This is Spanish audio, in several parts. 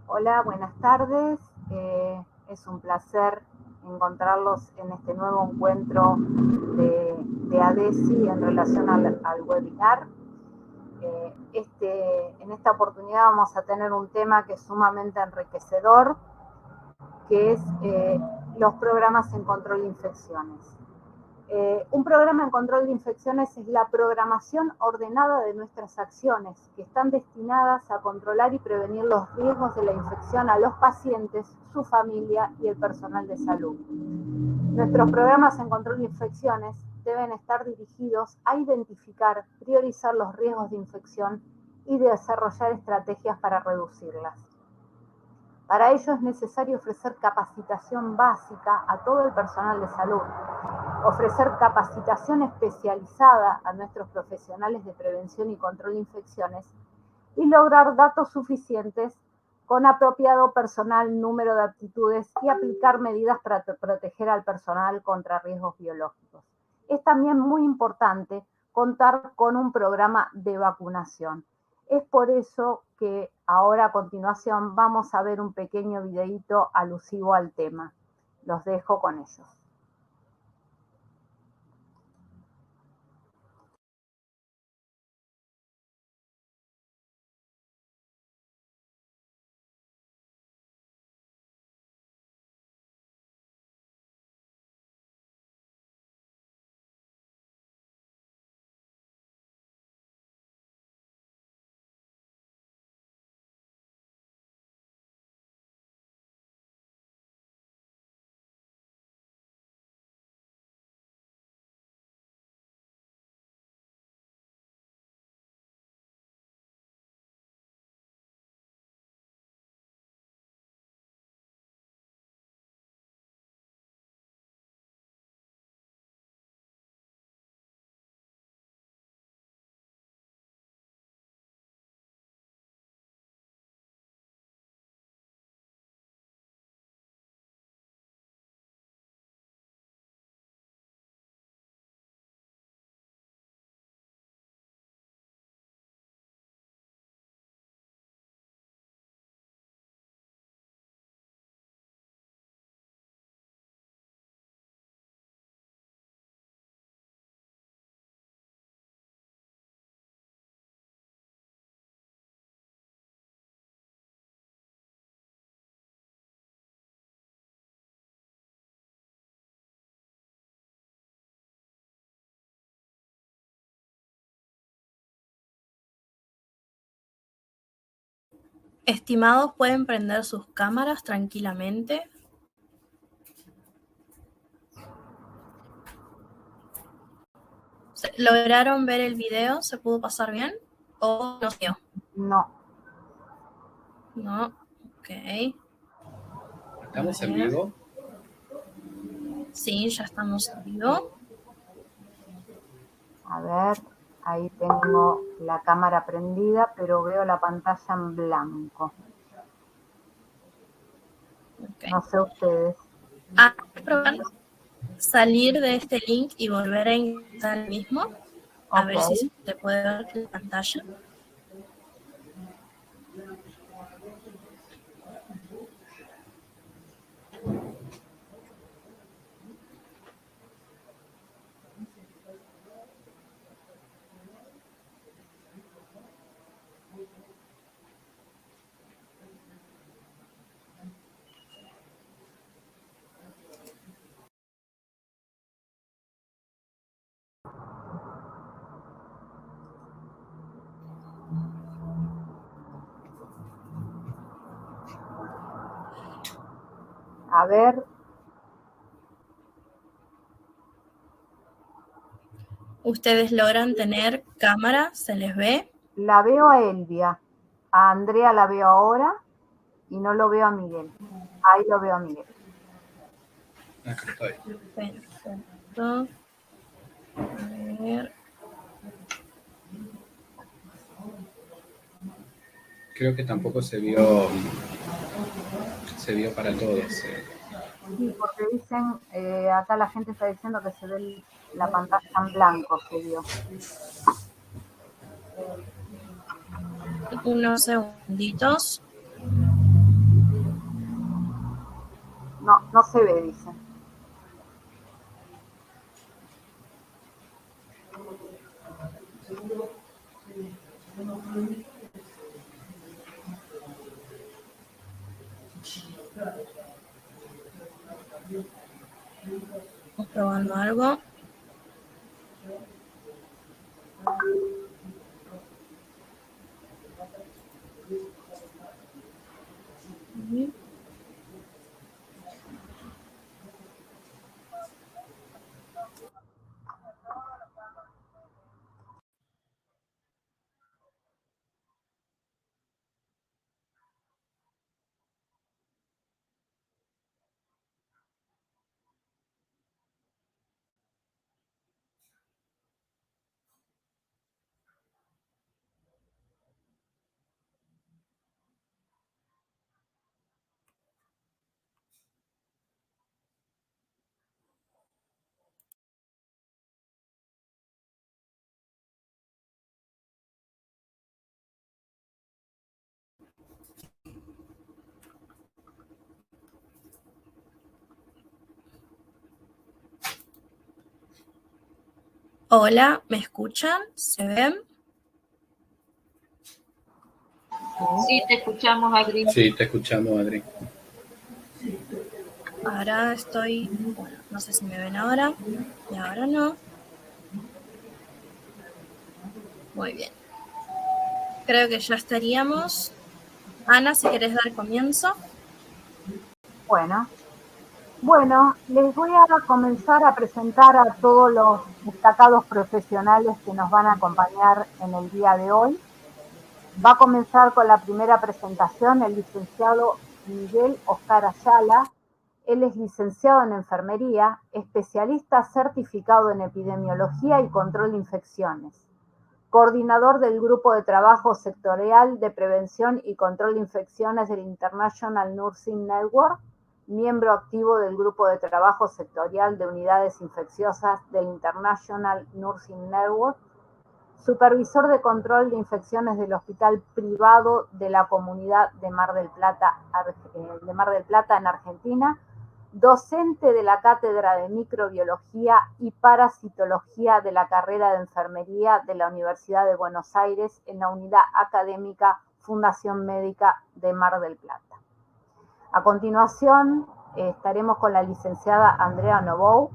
Hola, buenas tardes. Es un placer encontrarlos en este nuevo encuentro de ADESI en relación al webinar. En esta oportunidad vamos a tener un tema que es sumamente enriquecedor, que es los programas en control de infecciones. Un programa en control de infecciones es la programación ordenada de nuestras acciones que están destinadas a controlar y prevenir los riesgos de la infección a los pacientes, su familia y el personal de salud. Nuestros programas en control de infecciones deben estar dirigidos a identificar, priorizar los riesgos de infección y desarrollar estrategias para reducirlas. Para ello es necesario ofrecer capacitación básica a todo el personal de salud, ofrecer capacitación especializada a nuestros profesionales de prevención y control de infecciones y lograr datos suficientes con apropiado personal, número de aptitudes y aplicar medidas para proteger al personal contra riesgos biológicos. Es también muy importante contar con un programa de vacunación. Es por eso que ahora a continuación vamos a ver un pequeño videíto alusivo al tema. Los dejo con ellos. Estimados, pueden prender sus cámaras tranquilamente. ¿Lograron ver el video? ¿Se pudo pasar bien? ¿O no se vio? No. No, ok. ¿Estamos en vivo? Sí, ya estamos en vivo. A ver, ahí tengo la cámara prendida, pero veo la pantalla en blanco. Okay. No sé ustedes. Probar salir de este link y volver a ingresar el mismo. A ver si se te puede ver la pantalla. A ver. ¿Ustedes logran tener cámara? ¿Se les ve? La veo a Elvia. A Andrea la veo ahora y no lo veo a Miguel. Ahí lo veo a Miguel. Acá estoy. Perfecto. A ver. Creo que tampoco se vio para todos. Sí, porque dicen, acá la gente está diciendo que se ve la pantalla en blanco, se vio. Unos segunditos. No se ve, dicen. Estamos probando algo. Hola, ¿me escuchan? ¿Se ven? Sí, te escuchamos, Adri. Sí, te escuchamos, Adri. Ahora estoy, bueno, no sé si me ven ahora, y ahora no. Muy bien. Creo que ya estaríamos. Ana, si querés dar comienzo. Bueno, les voy a comenzar a presentar a todos los destacados profesionales que nos van a acompañar en el día de hoy. Va a comenzar con la primera presentación el licenciado Miguel Oscar Ayala. Él es licenciado en enfermería, especialista certificado en epidemiología y control de infecciones, coordinador del Grupo de Trabajo Sectorial de Prevención y Control de Infecciones del International Nursing Network, miembro activo del Grupo de Trabajo Sectorial de Unidades Infecciosas del International Nursing Network, supervisor de control de infecciones del Hospital Privado de la Comunidad de Mar del Plata en Argentina, docente de la Cátedra de Microbiología y Parasitología de la carrera de Enfermería de la Universidad de Buenos Aires en la Unidad Académica Fundación Médica de Mar del Plata. A continuación, estaremos con la licenciada Andrea Novoa,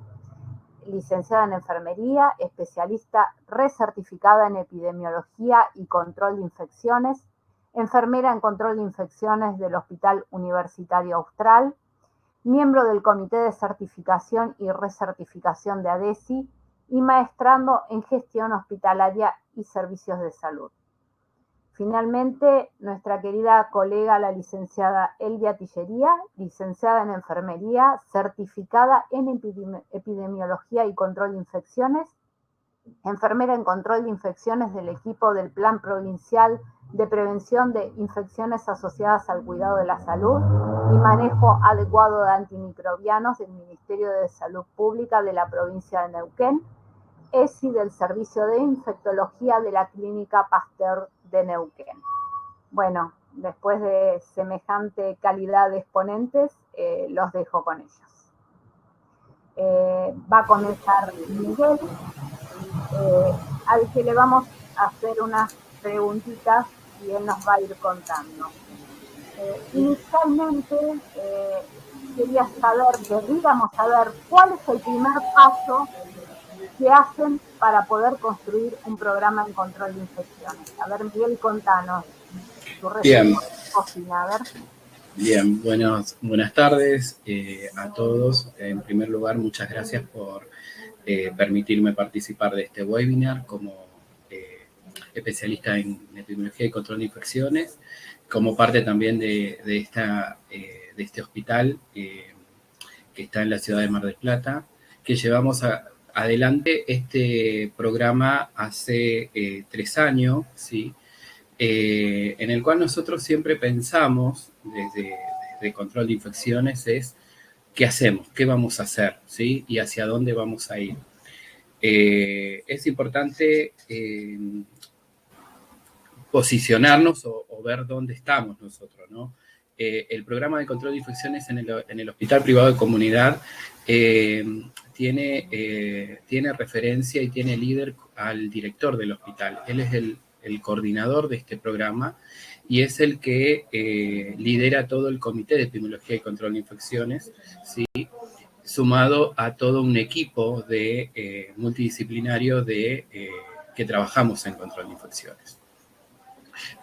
licenciada en enfermería, especialista recertificada en epidemiología y control de infecciones, enfermera en control de infecciones del Hospital Universitario Austral, miembro del Comité de Certificación y Recertificación de ADESI y maestrando en gestión hospitalaria y servicios de salud. Finalmente, nuestra querida colega, la licenciada Elvia Tillería, licenciada en enfermería, certificada en epidemiología y control de infecciones, enfermera en control de infecciones del equipo del Plan Provincial de Prevención de Infecciones Asociadas al Cuidado de la Salud y Manejo Adecuado de Antimicrobianos del Ministerio de Salud Pública de la provincia de Neuquén, ESI del Servicio de Infectología de la Clínica Pasteur de Neuquén. Bueno, después de semejante calidad de exponentes, los dejo con ellos. Va a comenzar Miguel, al que le vamos a hacer unas preguntitas y él nos va a ir contando. Inicialmente, queríamos saber cuál es el primer paso que hacen para poder construir un programa en control de infecciones. A ver, Miguel, contanos tu Bien. cocina, a ver. Bien, buenas tardes a todos. En primer lugar, muchas gracias por permitirme participar de este webinar como especialista en epidemiología y control de infecciones, como parte también de este hospital que está en la ciudad de Mar del Plata, que llevamos adelante este programa hace 3 años, ¿sí? En el cual nosotros siempre pensamos, desde control de infecciones, es qué hacemos, qué vamos a hacer, ¿sí? Y hacia dónde vamos a ir. Es importante posicionarnos o ver dónde estamos nosotros, ¿no? el programa de control de infecciones en el Hospital Privado de Comunidad tiene referencia y tiene líder al director del hospital. Él es el coordinador de este programa y es el que lidera todo el Comité de Epidemiología y Control de Infecciones, ¿sí? Sumado a todo un equipo de multidisciplinario que trabajamos en control de infecciones.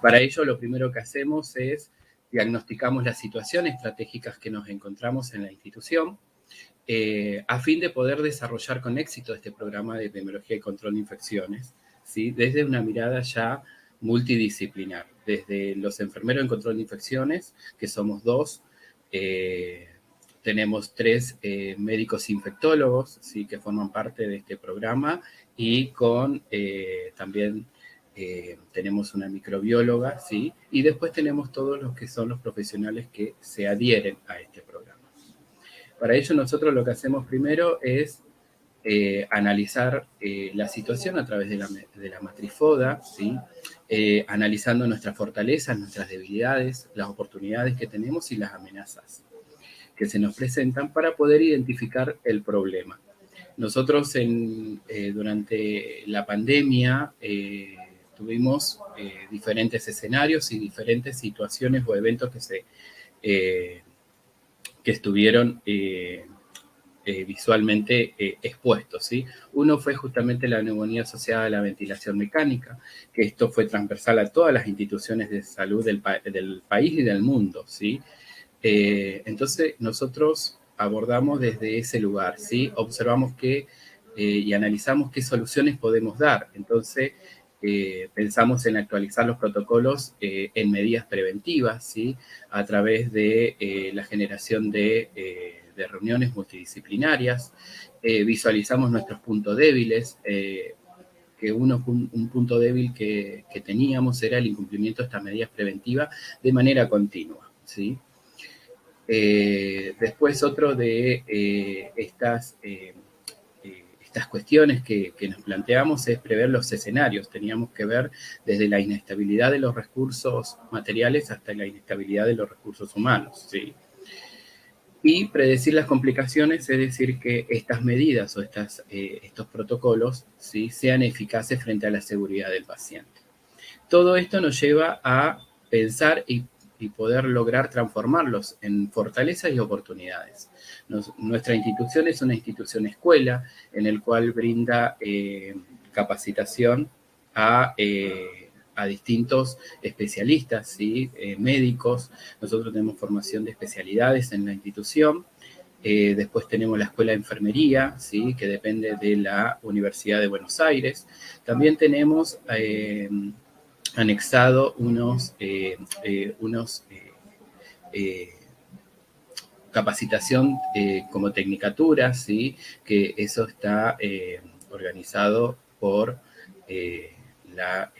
Para ello, lo primero que hacemos es diagnosticamos las situaciones estratégicas que nos encontramos en la institución, a fin de poder desarrollar con éxito este programa de epidemiología y control de infecciones, ¿sí? Desde una mirada ya multidisciplinar, desde los enfermeros en control de infecciones, que somos 2, tenemos 3 médicos infectólogos, ¿sí? Que forman parte de este programa, y con también tenemos una microbióloga, ¿sí? Y después tenemos todos los que son los profesionales que se adhieren a este programa. Para ello nosotros lo que hacemos primero es analizar la situación a través de la matriz FODA, ¿sí? Analizando nuestras fortalezas, nuestras debilidades, las oportunidades que tenemos y las amenazas que se nos presentan para poder identificar el problema. Nosotros durante la pandemia tuvimos diferentes escenarios y diferentes situaciones o eventos que estuvieron visualmente expuestos, ¿sí? Uno fue justamente la neumonía asociada a la ventilación mecánica, que esto fue transversal a todas las instituciones de salud del país y del mundo, ¿sí? Entonces nosotros abordamos desde ese lugar, ¿sí? Observamos y analizamos qué soluciones podemos dar. Entonces pensamos en actualizar los protocolos en medidas preventivas, ¿sí? A través de la generación de reuniones multidisciplinarias, visualizamos nuestros puntos débiles, que un punto débil que teníamos era el incumplimiento de estas medidas preventivas de manera continua, ¿sí? Después otro de estas cuestiones que nos planteamos es prever los escenarios. Teníamos que ver desde la inestabilidad de los recursos materiales hasta la inestabilidad de los recursos humanos, ¿sí? Y predecir las complicaciones, es decir, que estas medidas o estos protocolos, ¿sí? Sean eficaces frente a la seguridad del paciente. Todo esto nos lleva a pensar y poder lograr transformarlos en fortalezas y oportunidades. Nuestra institución es una institución escuela en el cual brinda capacitación a distintos especialistas, ¿sí? Médicos. Nosotros tenemos formación de especialidades en la institución. Después tenemos la Escuela de Enfermería, ¿sí? Que depende de la Universidad de Buenos Aires. También tenemos anexado unos capacitación como tecnicatura, ¿sí? Que eso está organizado por la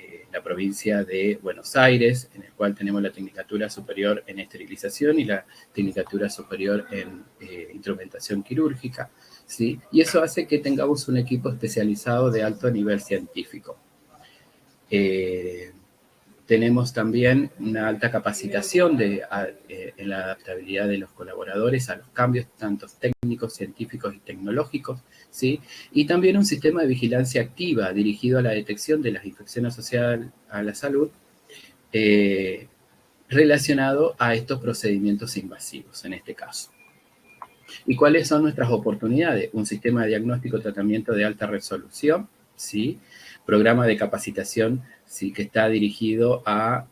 provincia de Buenos Aires, en el cual tenemos la Tecnicatura Superior en Esterilización y la Tecnicatura Superior en Instrumentación Quirúrgica, ¿sí? Y eso hace que tengamos un equipo especializado de alto nivel científico. Tenemos también una alta capacitación en la adaptabilidad de los colaboradores a los cambios, tanto técnicos, científicos y tecnológicos, ¿sí? Y también un sistema de vigilancia activa dirigido a la detección de las infecciones asociadas a la salud, relacionado a estos procedimientos invasivos, en este caso. ¿Y cuáles son nuestras oportunidades? Un sistema de diagnóstico y tratamiento de alta resolución, ¿sí? Programa de capacitación, sí, que está dirigido a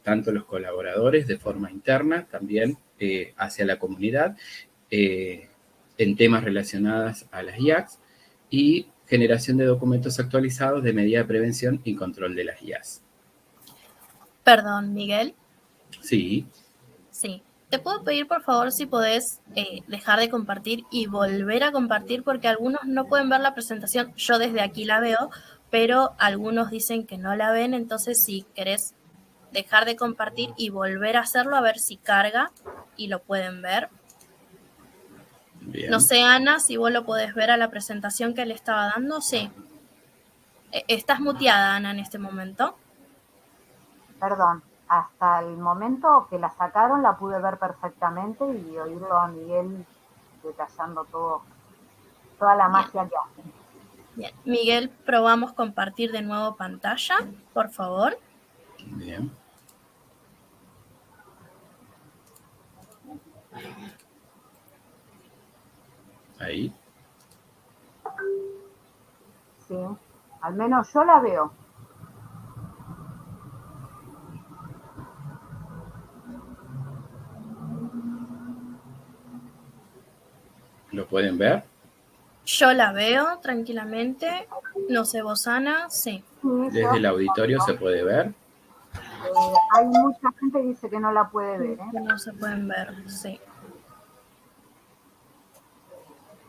tanto los colaboradores de forma interna, también hacia la comunidad, en temas relacionados a las IACs, y generación de documentos actualizados de medida de prevención y control de las IACs. Perdón, Miguel. Sí. Sí. ¿Te puedo pedir, por favor, si podés dejar de compartir y volver a compartir? Porque algunos no pueden ver la presentación. Yo desde aquí la veo, pero algunos dicen que no la ven. Entonces, si querés dejar de compartir y volver a hacerlo, a ver si carga y lo pueden ver. Bien. No sé, Ana, si vos lo podés ver a la presentación que le estaba dando. Sí. Estás muteada, Ana, en este momento. Perdón. hasta el momento que la sacaron la pude ver perfectamente y oírlo a Miguel detallando toda la magia que hacen. Bien. Miguel, probamos compartir de nuevo pantalla, por favor. Bien. Ahí. Sí, al menos yo la veo. ¿Lo pueden ver? Yo la veo tranquilamente. No sé, vos, Ana, sí. Desde el auditorio se puede ver. Hay mucha gente que dice que no la puede ver. Que no se pueden ver, sí.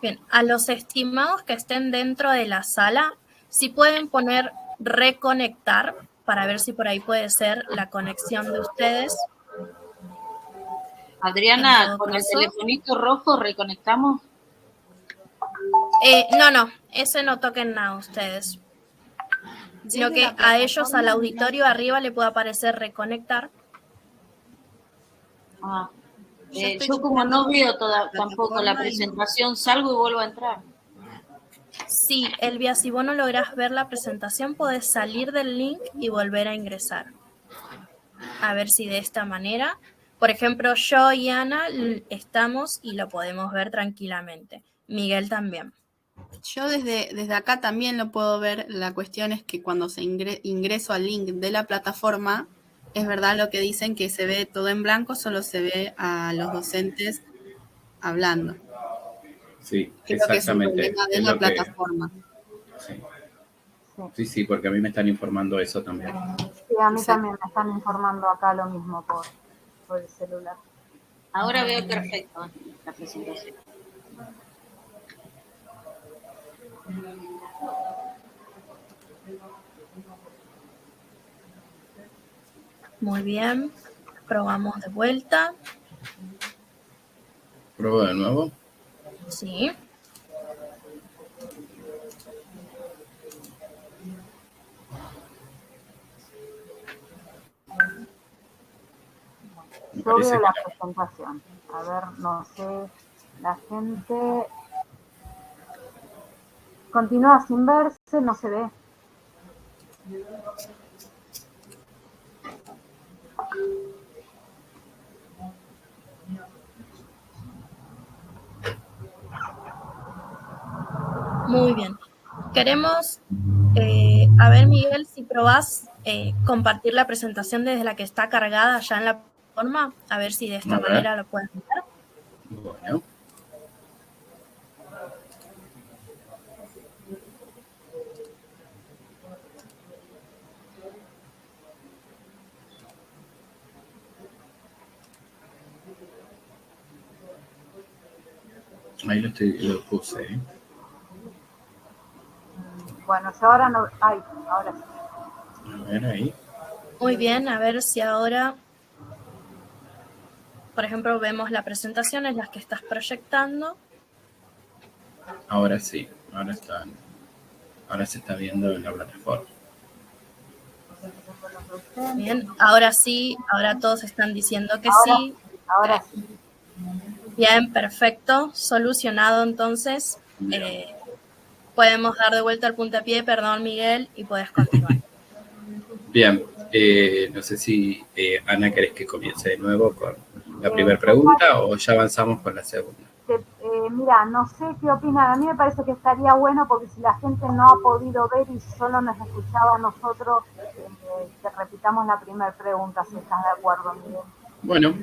Bien, a los estimados que estén dentro de la sala, si pueden poner reconectar para ver si por ahí puede ser la conexión de ustedes. Adriana, con el telefonito rojo reconectamos. No, ese no toquen nada ustedes. Sino que a ellos, al auditorio arriba, le puede aparecer reconectar. Yo como no veo tampoco la presentación, salgo y vuelvo a entrar. Sí, Elvia, si vos no lográs ver la presentación, podés salir del link y volver a ingresar. A ver si de esta manera, por ejemplo, yo y Ana estamos y lo podemos ver tranquilamente. Miguel también. Yo desde acá también lo puedo ver. La cuestión es que cuando se ingreso al link de la plataforma, es verdad lo que dicen, que se ve todo en blanco, solo se ve a los docentes hablando. Sí, creo exactamente. Que es un problema de la plataforma. Sí, porque a mí me están informando eso también. Sí, a mí también me están informando acá lo mismo por el celular. Ahora veo perfecto la presentación. Muy bien, probamos de vuelta. ¿Pruebo de nuevo? Sí. Yo veo la presentación. A ver, no sé, la gente continúa sin verse, no se ve. Muy bien. Queremos, a ver, Miguel, si probás compartir la presentación desde la que está cargada ya en la plataforma, a ver si de esta manera lo pueden ver. Bueno. Ahí lo puse, ¿eh? Bueno, yo ahora no... Ay, ahora sí. A ver ahí. Muy bien, a ver si ahora, por ejemplo, vemos la presentación en las que estás proyectando. Ahora sí, ahora se está viendo en la plataforma. Bien, ahora sí, ahora todos están diciendo que sí. Ahora sí. Bien, perfecto, solucionado entonces. Podemos dar de vuelta el puntapié, perdón Miguel, y puedes continuar. Bien, no sé si Ana, ¿querés que comience de nuevo con la primera pregunta o ya avanzamos con la segunda? Mira, no sé qué opinan. A mí me parece que estaría bueno porque si la gente no ha podido ver y solo nos escuchaba a nosotros, que repitamos la primera pregunta, si estás de acuerdo, Miguel. Bueno,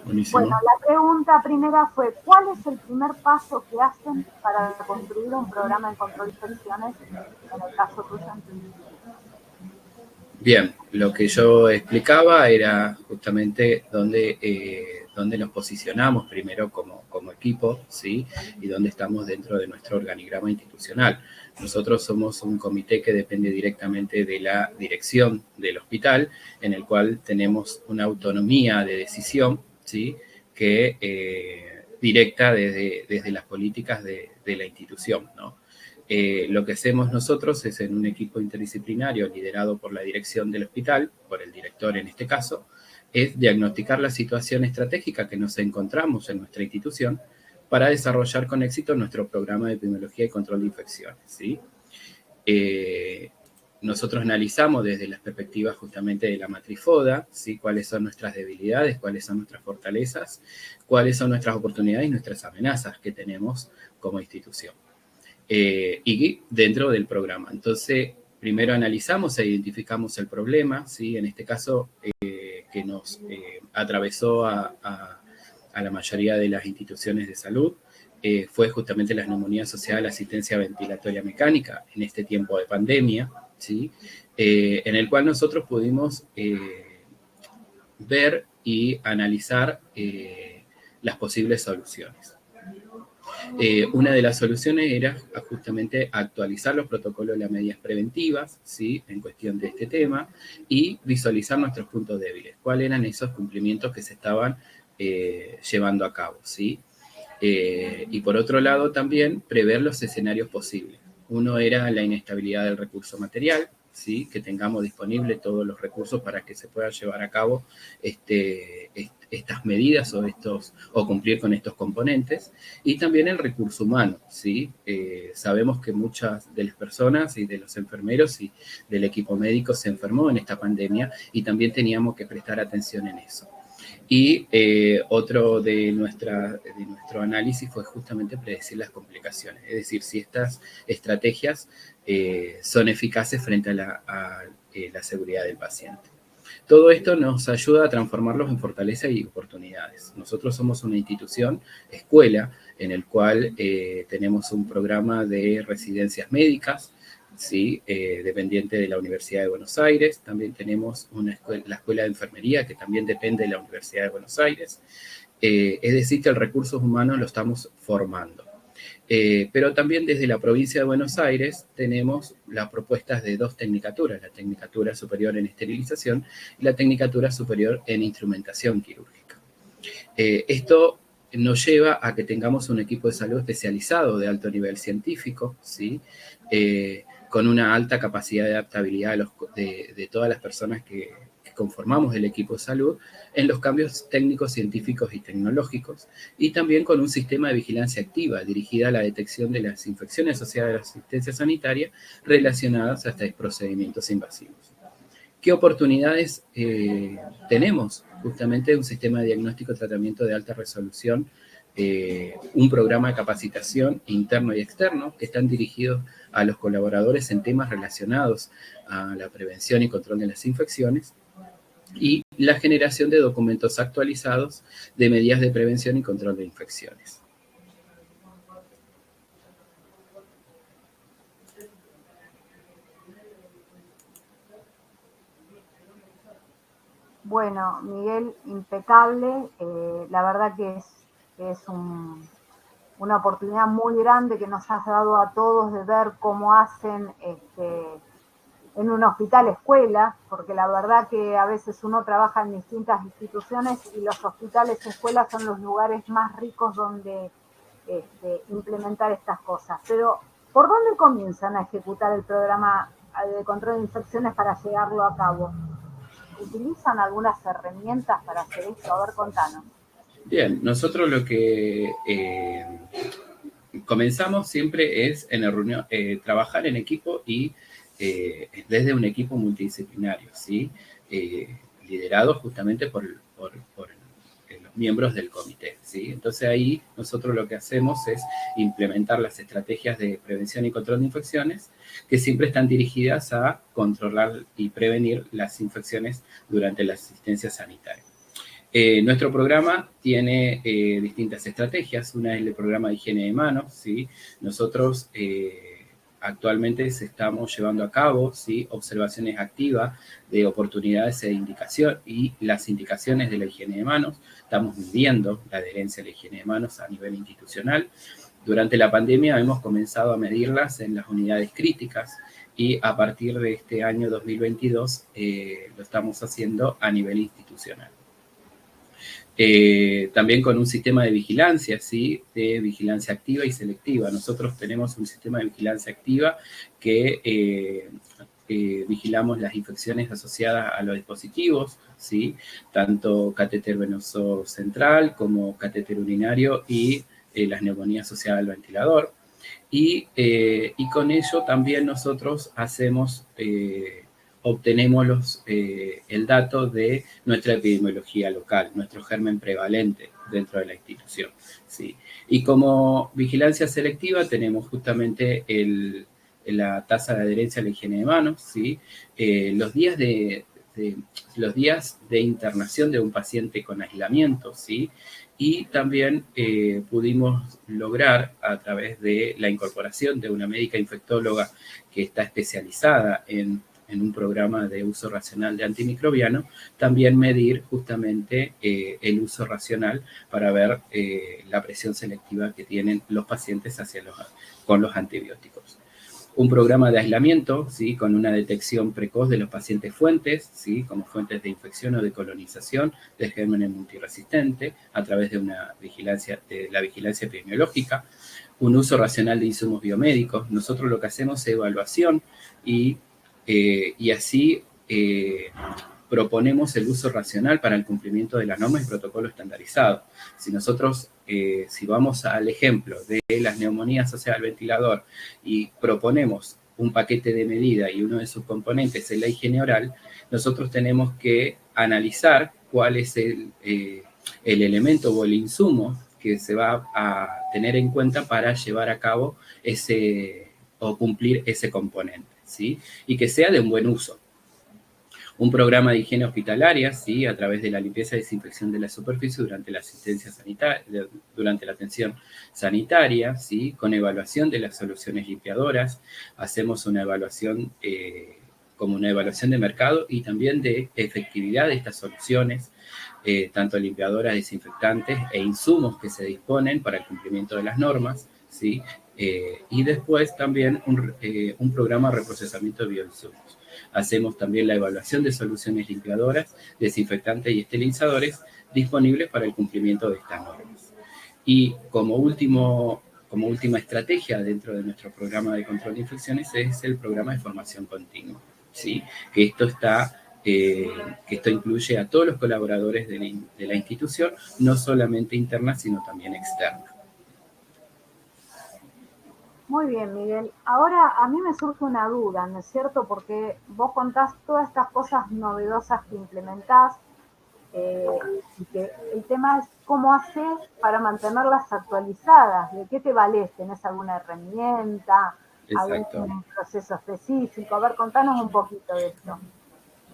buenísimo. Bueno, la pregunta primera fue, ¿cuál es el primer paso que hacen para construir un programa de control de infecciones en el caso tuyo? Bien, lo que yo explicaba era justamente dónde nos posicionamos primero como equipo, ¿sí? Y dónde estamos dentro de nuestro organigrama institucional. Nosotros somos un comité que depende directamente de la dirección del hospital, en el cual tenemos una autonomía de decisión, ¿sí? Que directa desde las políticas de la institución, ¿no? Lo que hacemos nosotros es en un equipo interdisciplinario liderado por la dirección del hospital, por el director en este caso, es diagnosticar la situación estratégica que nos encontramos en nuestra institución para desarrollar con éxito nuestro programa de epidemiología y control de infecciones, ¿sí? Nosotros analizamos desde las perspectivas justamente de la matriz FODA, ¿sí? Cuáles son nuestras debilidades, cuáles son nuestras fortalezas, cuáles son nuestras oportunidades y nuestras amenazas que tenemos como institución. Y dentro del programa. Entonces, primero analizamos e identificamos el problema, ¿sí? En este caso, que nos atravesó a la mayoría de las instituciones de salud, fue justamente la neumonía asociada a la asistencia ventilatoria mecánica en este tiempo de pandemia, ¿sí? En el cual nosotros pudimos ver y analizar las posibles soluciones. Una de las soluciones era justamente actualizar los protocolos de las medidas preventivas, ¿sí? En cuestión de este tema, y visualizar nuestros puntos débiles, cuáles eran esos cumplimientos que se estaban llevando a cabo, ¿sí? Y por otro lado también prever los escenarios posibles. Uno era la inestabilidad del recurso material, ¿sí? Que tengamos disponibles todos los recursos para que se pueda llevar a cabo estas medidas o cumplir con estos componentes, y también el recurso humano, ¿sí? Sabemos que muchas de las personas y de los enfermeros y del equipo médico se enfermó en esta pandemia y también teníamos que prestar atención en eso. Y otro de nuestro análisis fue justamente predecir las complicaciones, es decir, si estas estrategias son eficaces frente a la seguridad del paciente. Todo esto nos ayuda a transformarlos en fortaleza y oportunidades. Nosotros somos una institución, escuela, en el cual tenemos un programa de residencias médicas, ¿sí? Dependiente de la Universidad de Buenos Aires. También tenemos la Escuela de Enfermería, que también depende de la Universidad de Buenos Aires. Es decir, que el recurso humano lo estamos formando. Pero también desde la provincia de Buenos Aires tenemos las propuestas de 2 tecnicaturas, la Tecnicatura Superior en Esterilización y la Tecnicatura Superior en Instrumentación Quirúrgica. Esto nos lleva a que tengamos un equipo de salud especializado de alto nivel científico, ¿sí? Con una alta capacidad de adaptabilidad de todas las personas que conformamos el equipo de salud en los cambios técnicos, científicos y tecnológicos, y también con un sistema de vigilancia activa dirigida a la detección de las infecciones asociadas a la asistencia sanitaria relacionadas a estos procedimientos invasivos. ¿Qué oportunidades tenemos? Justamente un sistema de diagnóstico y tratamiento de alta resolución, un programa de capacitación interno y externo que están dirigidos a los colaboradores en temas relacionados a la prevención y control de las infecciones, y la generación de documentos actualizados de medidas de prevención y control de infecciones. Bueno, Miguel, impecable. La verdad que es una oportunidad muy grande que nos has dado a todos de ver cómo hacen en un hospital escuela, porque la verdad que a veces uno trabaja en distintas instituciones y los hospitales escuelas son los lugares más ricos donde implementar estas cosas. Pero, ¿por dónde comienzan a ejecutar el programa de control de infecciones para llevarlo a cabo? ¿Utilizan algunas herramientas para hacer esto? A ver, contanos. Bien, nosotros lo que comenzamos siempre es en la reunión, trabajar en equipo y desde un equipo multidisciplinario, ¿sí? Liderado justamente por los miembros del comité, ¿sí? Entonces ahí nosotros lo que hacemos es implementar las estrategias de prevención y control de infecciones que siempre están dirigidas a controlar y prevenir las infecciones durante la asistencia sanitaria. Nuestro programa tiene distintas estrategias. Una es el programa de higiene de manos, ¿sí? Nosotros actualmente estamos llevando a cabo, ¿sí? Observaciones activas de oportunidades y las indicaciones de la higiene de manos. Estamos midiendo la adherencia a la higiene de manos a nivel institucional. Durante la pandemia hemos comenzado a medirlas en las unidades críticas y a partir de este año 2022 lo estamos haciendo a nivel institucional. También con un sistema de vigilancia, ¿sí? De vigilancia activa y selectiva. Nosotros tenemos un sistema de vigilancia activa que vigilamos las infecciones asociadas a los dispositivos, ¿sí? Tanto catéter venoso central como catéter urinario y las neumonías asociadas al ventilador. Y con ello también nosotros obtenemos el dato de nuestra epidemiología local, nuestro germen prevalente dentro de la institución, ¿sí? Y como vigilancia selectiva tenemos justamente la tasa de adherencia a la higiene de manos, ¿sí? Los días de internación de un paciente con aislamiento, ¿sí? Y también pudimos lograr, a través de la incorporación de una médica infectóloga que está especializada en un programa de uso racional de antimicrobiano, también medir justamente el uso racional para ver la presión selectiva que tienen los pacientes con los antibióticos. Un programa de aislamiento, ¿sí? Con una detección precoz de los pacientes fuentes, ¿sí? Como fuentes de infección o de colonización de gérmenes multiresistentes a través de la vigilancia epidemiológica. Un uso racional de insumos biomédicos. Nosotros lo que hacemos es evaluación y así proponemos el uso racional para el cumplimiento de las normas y protocolos estandarizados. Si nosotros, si vamos al ejemplo de las neumonías asociadas al ventilador y proponemos un paquete de medida y uno de sus componentes es la higiene oral, nosotros tenemos que analizar cuál es el elemento o el insumo que se va a tener en cuenta para llevar a cabo o cumplir ese componente, ¿sí? Y que sea de un buen uso. Un programa de higiene hospitalaria, ¿sí? A través de la limpieza y desinfección de la superficie durante la asistencia sanitaria, durante la atención sanitaria, ¿sí? Con evaluación de las soluciones limpiadoras. Hacemos una evaluación como una evaluación de mercado y también de efectividad de estas soluciones, tanto limpiadoras, desinfectantes e insumos que se disponen para el cumplimiento de las normas, ¿sí? Y después también un programa de reprocesamiento de bioinsumos. Hacemos también la evaluación de soluciones limpiadoras, desinfectantes y esterilizadores disponibles para el cumplimiento de estas normas. Y como última estrategia dentro de nuestro programa de control de infecciones es el programa de formación continua, ¿sí? Que esto incluye a todos los colaboradores de la institución, no solamente interna, sino también externa. Muy bien, Miguel. Ahora a mí me surge una duda, ¿no es cierto? Porque vos contás todas estas cosas novedosas que implementás y que el tema es cómo haces para mantenerlas actualizadas. ¿De qué te valés? ¿Tenés alguna herramienta? ¿Algún proceso específico? A ver, contanos un poquito de esto.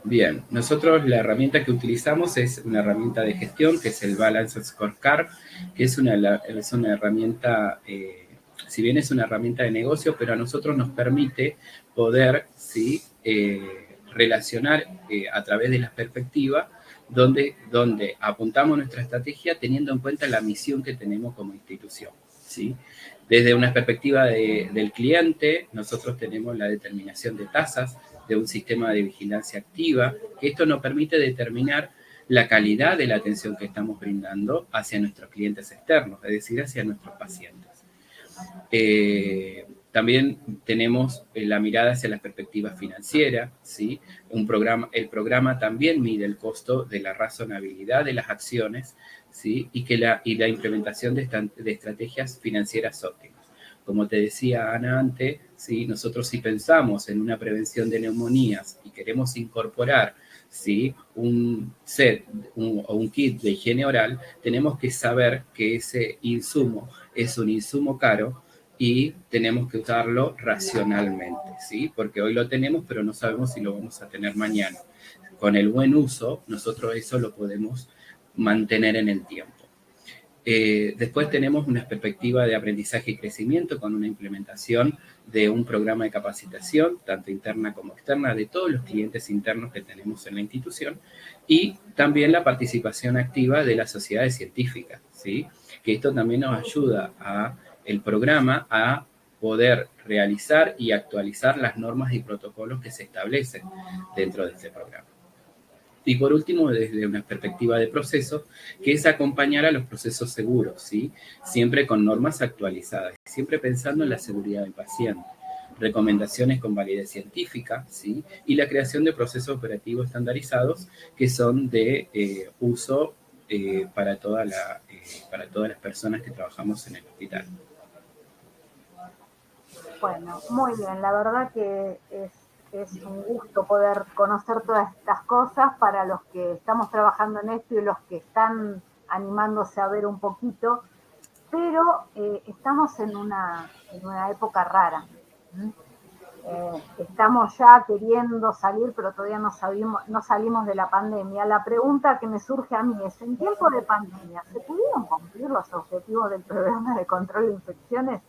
Bien, nosotros la herramienta que utilizamos es una herramienta de gestión, que es el Balance Scorecard, que es una herramienta... si bien es una herramienta de negocio, pero a nosotros nos permite poder, ¿sí? Relacionar a través de las perspectivas donde apuntamos nuestra estrategia teniendo en cuenta la misión que tenemos como institución, ¿sí? Desde una perspectiva del cliente, nosotros tenemos la determinación de tasas de un sistema de vigilancia activa, que esto nos permite determinar la calidad de la atención que estamos brindando hacia nuestros clientes externos, es decir, hacia nuestros pacientes. También tenemos la mirada hacia las perspectivas financieras, ¿sí? El programa también mide el costo de la razonabilidad de las acciones, ¿sí? Y la implementación de estrategias financieras óptimas. Como te decía Ana antes, ¿sí? Nosotros si pensamos en una prevención de neumonías y queremos incorporar, ¿sí? un set o un kit de higiene oral, tenemos que saber que ese insumo es un insumo caro y tenemos que usarlo racionalmente, ¿sí? Porque hoy lo tenemos, pero no sabemos si lo vamos a tener mañana. Con el buen uso, nosotros eso lo podemos mantener en el tiempo. Después tenemos una perspectiva de aprendizaje y crecimiento con una implementación de un programa de capacitación, tanto interna como externa, de todos los clientes internos que tenemos en la institución, y también la participación activa de las sociedades científicas, ¿sí? Que esto también nos ayuda el programa a poder realizar y actualizar las normas y protocolos que se establecen dentro de este programa. Y por último, desde una perspectiva de proceso, que es acompañar a los procesos seguros, ¿sí? Siempre con normas actualizadas, siempre pensando en la seguridad del paciente, recomendaciones con validez científica, ¿sí? Y la creación de procesos operativos estandarizados que son de uso para todas las personas que trabajamos en el hospital. Bueno, muy bien, la verdad que es un gusto poder conocer todas estas cosas para los que estamos trabajando en esto y los que están animándose a ver un poquito, pero estamos en una época rara. Estamos ya queriendo salir, pero todavía no salimos de la pandemia. La pregunta que me surge a mí es, en tiempo de pandemia, ¿se pudieron cumplir los objetivos del programa de control de infecciones?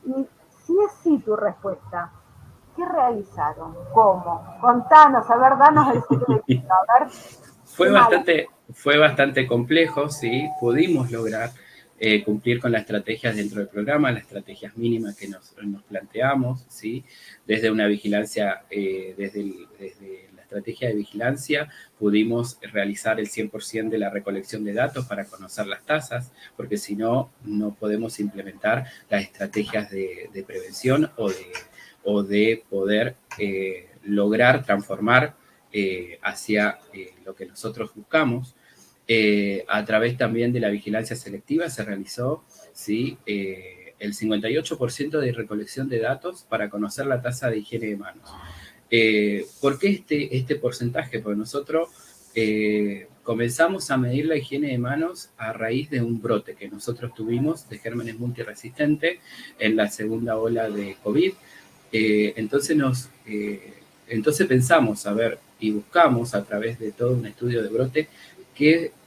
Y si es sí tu respuesta, ¿qué realizaron? ¿Cómo? Contanos, a ver, danos el secreto, a ver. Fue bastante complejo, sí, pudimos lograr cumplir con las estrategias dentro del programa, las estrategias mínimas que nos planteamos, ¿sí? Desde una vigilancia, desde la estrategia de vigilancia, pudimos realizar el 100% de la recolección de datos para conocer las tasas, porque si no, no podemos implementar las estrategias de prevención o de poder lograr transformar hacia lo que nosotros buscamos. A través también de la vigilancia selectiva se realizó, ¿sí? El 58% de recolección de datos para conocer la tasa de higiene de manos. ¿Por qué este porcentaje? Porque nosotros comenzamos a medir la higiene de manos a raíz de un brote que nosotros tuvimos de gérmenes multiresistentes en la segunda ola de COVID. Entonces pensamos, a ver, y buscamos a través de todo un estudio de brote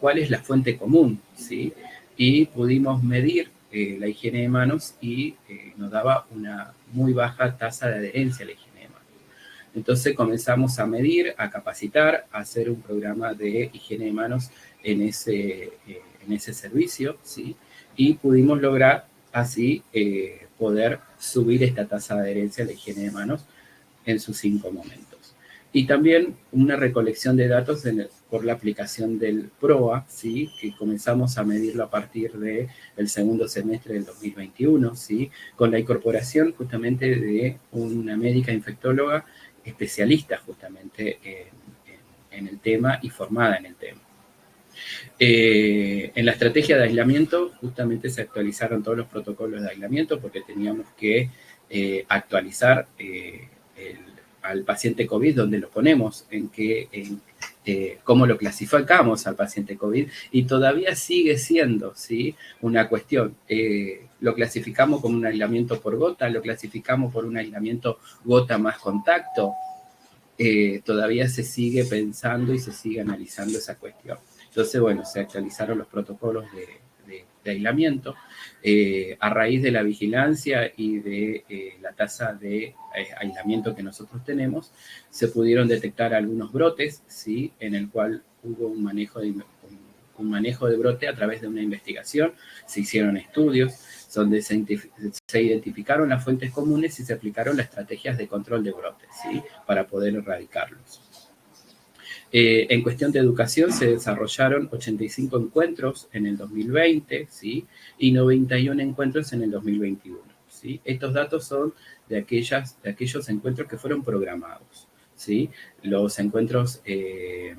cuál es la fuente común, ¿sí? Y pudimos medir la higiene de manos y nos daba una muy baja tasa de adherencia a la higiene de manos. Entonces comenzamos a medir, a capacitar, a hacer un programa de higiene de manos en ese servicio, ¿sí? Y pudimos lograr así poder subir esta tasa de adherencia a la higiene de manos en sus 5 momentos. Y también una recolección de datos por la aplicación del PROA, ¿sí? Que comenzamos a medirlo a partir del segundo semestre del 2021, ¿sí? Con la incorporación justamente de una médica infectóloga especialista justamente en el tema y formada en el tema. En la estrategia de aislamiento justamente se actualizaron todos los protocolos de aislamiento porque teníamos que actualizar al paciente COVID, donde lo ponemos, cómo lo clasificamos al paciente COVID, y todavía sigue siendo, ¿sí? Una cuestión. Lo clasificamos como un aislamiento por gota, lo clasificamos por un aislamiento gota más contacto. Todavía se sigue pensando y se sigue analizando esa cuestión. Entonces, bueno, se actualizaron los protocolos de aislamiento. A raíz de la vigilancia y de la tasa de aislamiento que nosotros tenemos, se pudieron detectar algunos brotes, ¿sí? En el cual hubo un manejo de brote a través de una investigación, se hicieron estudios donde se identificaron las fuentes comunes y se aplicaron las estrategias de control de brotes, ¿sí? Para poder erradicarlos. En cuestión de educación se desarrollaron 85 encuentros en el 2020, ¿sí? Y 91 encuentros en el 2021, ¿sí? Estos datos son de aquellos encuentros que fueron programados, ¿sí? Los encuentros que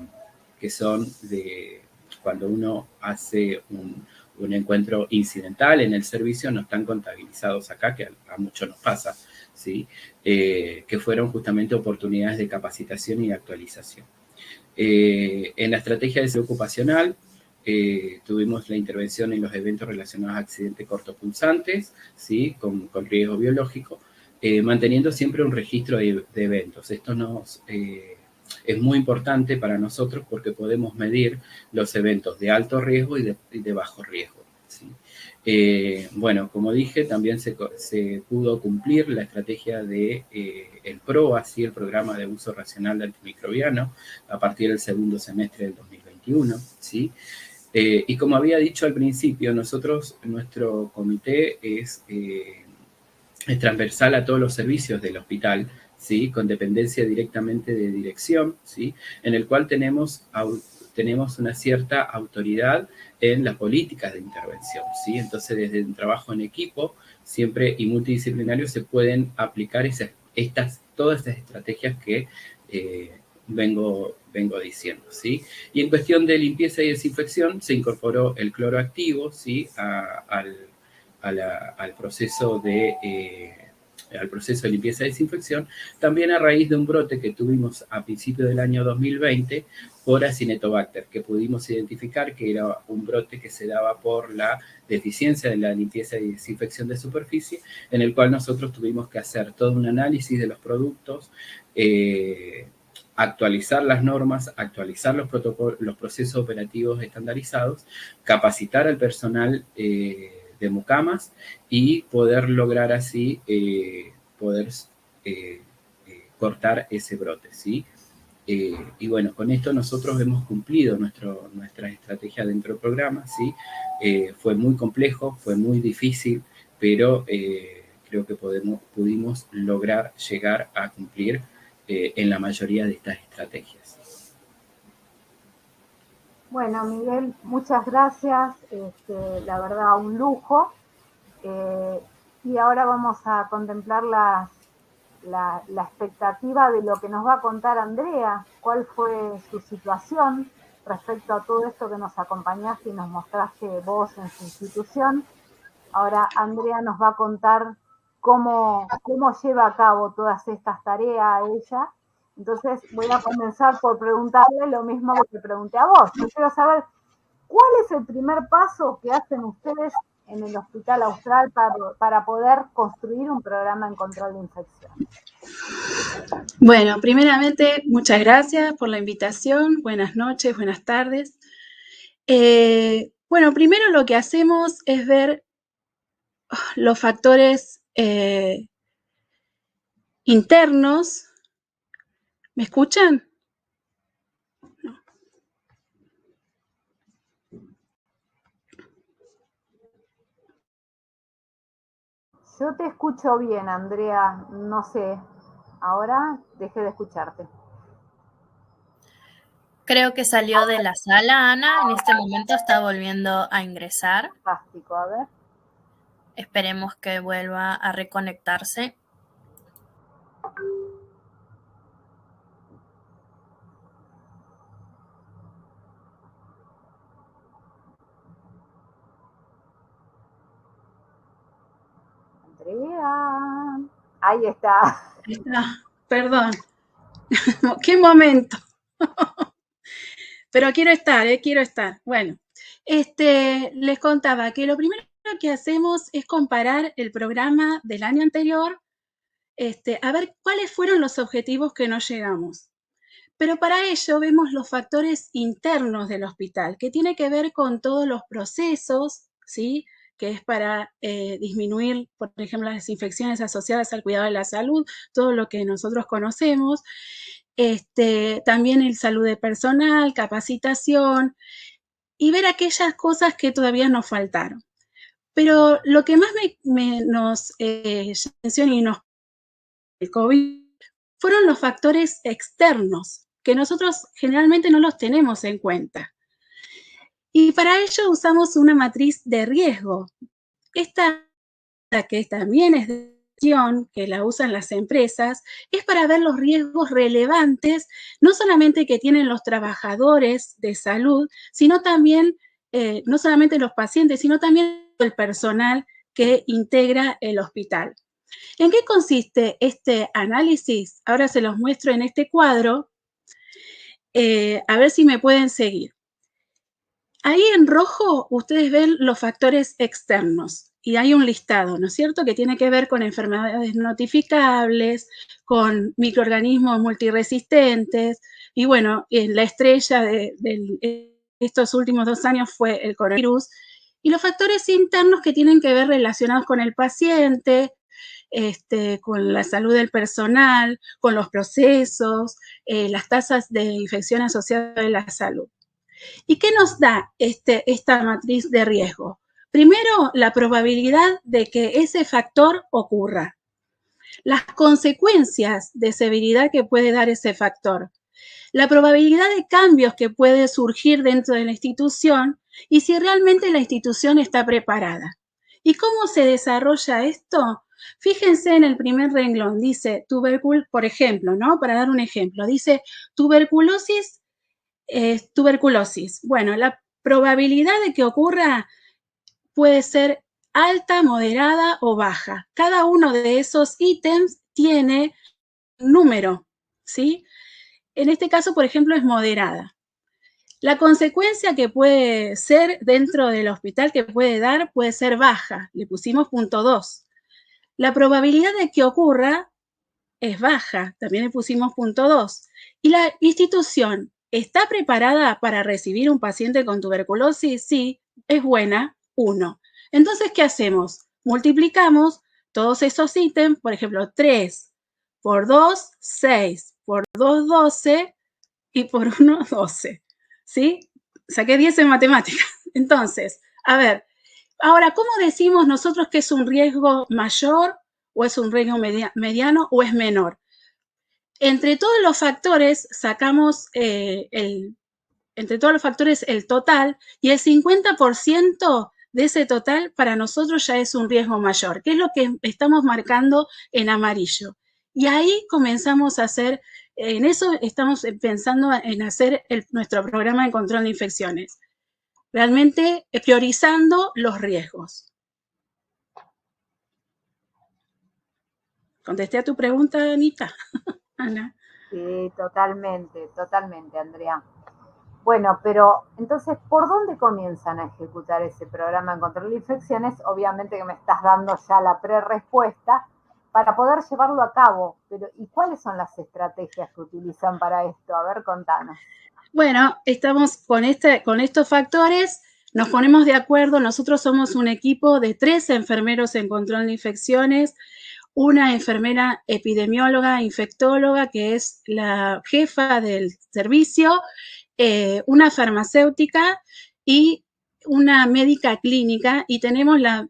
son de cuando uno hace un encuentro incidental en el servicio no están contabilizados acá, que a muchos nos pasa, ¿sí? Que fueron justamente oportunidades de capacitación y de actualización. En la estrategia de salud ocupacional tuvimos la intervención en los eventos relacionados a accidentes cortopulsantes, ¿sí? con riesgo biológico, manteniendo siempre un registro de eventos. Esto es muy importante para nosotros porque podemos medir los eventos de alto riesgo y de bajo riesgo, ¿sí? Bueno, como dije, también se pudo cumplir la estrategia de el PROA, ¿sí? El programa de uso racional de antimicrobiano, a partir del segundo semestre del 2021, ¿sí? Y como había dicho al principio, nuestro comité es transversal a todos los servicios del hospital, ¿sí? Con dependencia directamente de dirección, ¿sí? En el cual tenemos una cierta autoridad en las políticas de intervención, ¿sí? Entonces, desde un trabajo en equipo siempre y multidisciplinario se pueden aplicar todas estas estrategias que vengo diciendo, ¿sí? Y en cuestión de limpieza y desinfección se incorporó el cloro activo, ¿sí? Al proceso de limpieza y desinfección, también a raíz de un brote que tuvimos a principios del año 2020 por Acinetobacter, que pudimos identificar que era un brote que se daba por la deficiencia de la limpieza y desinfección de superficie, en el cual nosotros tuvimos que hacer todo un análisis de los productos, actualizar las normas, actualizar los protocolos, los procesos operativos estandarizados, capacitar al personal de mucamas y poder lograr así cortar ese brote, ¿sí? Y bueno, con esto nosotros hemos cumplido nuestra estrategia dentro del programa, ¿sí? Fue muy complejo, fue muy difícil, pero creo que pudimos lograr llegar a cumplir en la mayoría de estas estrategias. Bueno, Miguel, muchas gracias. La verdad, un lujo. Y ahora vamos a contemplar la expectativa de lo que nos va a contar Andrea, cuál fue su situación respecto a todo esto que nos acompañaste y nos mostraste vos en su institución. Ahora Andrea nos va a contar cómo lleva a cabo todas estas tareas a ella. Entonces voy a comenzar por preguntarle lo mismo que te pregunté a vos. Yo quiero saber, ¿cuál es el primer paso que hacen ustedes en el Hospital Austral para poder construir un programa en control de infección? Bueno, primeramente, muchas gracias por la invitación. Buenas noches, buenas tardes. Bueno, primero lo que hacemos es ver los factores internos. ¿Me escuchan? No. Yo te escucho bien, Andrea. No sé. Ahora dejé de escucharte. Creo que salió de la sala, Ana. En este momento está volviendo a ingresar. Fantástico, a ver. Esperemos que vuelva a reconectarse. Andrea. Ahí está. Ahí está. Perdón. ¿Qué momento? Pero quiero estar. Bueno, les contaba que lo primero que hacemos es comparar el programa del año anterior, a ver cuáles fueron los objetivos que no llegamos. Pero para ello vemos los factores internos del hospital, que tiene que ver con todos los procesos, ¿sí? Que es para disminuir, por ejemplo, las infecciones asociadas al cuidado de la salud, todo lo que nosotros conocemos. También el salud de personal, capacitación, y ver aquellas cosas que todavía nos faltaron. Pero lo que más nos atención y nos el COVID fueron los factores externos, que nosotros generalmente no los tenemos en cuenta. Y para ello usamos una matriz de riesgo. Esta, que también es de gestión, que la usan las empresas, es para ver los riesgos relevantes, no solamente que tienen los trabajadores de salud, sino también, no solamente los pacientes, sino también el personal que integra el hospital. ¿En qué consiste este análisis? Ahora se los muestro en este cuadro, a ver si me pueden seguir. Ahí en rojo ustedes ven los factores externos y hay un listado, ¿no es cierto?, que tiene que ver con enfermedades notificables, con microorganismos multiresistentes y bueno, la estrella de estos últimos 2 años fue el coronavirus y los factores internos que tienen que ver relacionados con el paciente, con la salud del personal, con los procesos, las tasas de infección asociadas a la salud. ¿Y qué nos da esta matriz de riesgo? Primero, la probabilidad de que ese factor ocurra. las consecuencias de severidad que puede dar ese factor, la probabilidad de cambios que puede surgir dentro de la institución y si realmente la institución está preparada. ¿Y cómo se desarrolla esto? Fíjense en el primer renglón, dice por ejemplo, ¿no? Para dar un ejemplo, dice tuberculosis. Bueno, la probabilidad de que ocurra puede ser alta, moderada o baja. Cada uno de esos ítems tiene un número, ¿sí? En este caso, por ejemplo, es moderada. La consecuencia que puede ser dentro del hospital que puede dar puede ser baja. Le pusimos 0.2. La probabilidad de que ocurra es baja. También le pusimos 0.2. Y la institución ¿está preparada para recibir un paciente con tuberculosis? Sí, es buena, 1. Entonces, ¿qué hacemos? Multiplicamos todos esos ítems, por ejemplo, 3 por 2, 6, por 2, 12 y por 1, 12. ¿Sí? Saqué 10 en matemáticas. Entonces, a ver, ahora, ¿cómo decimos nosotros que es un riesgo mayor o es un riesgo mediano o es menor? Entre todos los factores sacamos entre todos los factores el total y el 50% de ese total para nosotros ya es un riesgo mayor, que es lo que estamos marcando en amarillo. Y ahí comenzamos a hacer, en eso estamos pensando en hacer nuestro programa de control de infecciones, realmente priorizando los riesgos. ¿Contesté a tu pregunta, Anita? Ana. Sí, totalmente, Andrea. Bueno, pero entonces, ¿por dónde comienzan a ejecutar ese programa en control de infecciones? Obviamente que me estás dando ya la pre-respuesta para poder llevarlo a cabo, pero ¿y cuáles son las estrategias que utilizan para esto? A ver, contanos. Bueno, estamos con estos factores, nos ponemos de acuerdo, nosotros somos un equipo de 3 enfermeros en control de infecciones, una enfermera epidemióloga, infectóloga, que es la jefa del servicio, una farmacéutica y una médica clínica, y tenemos la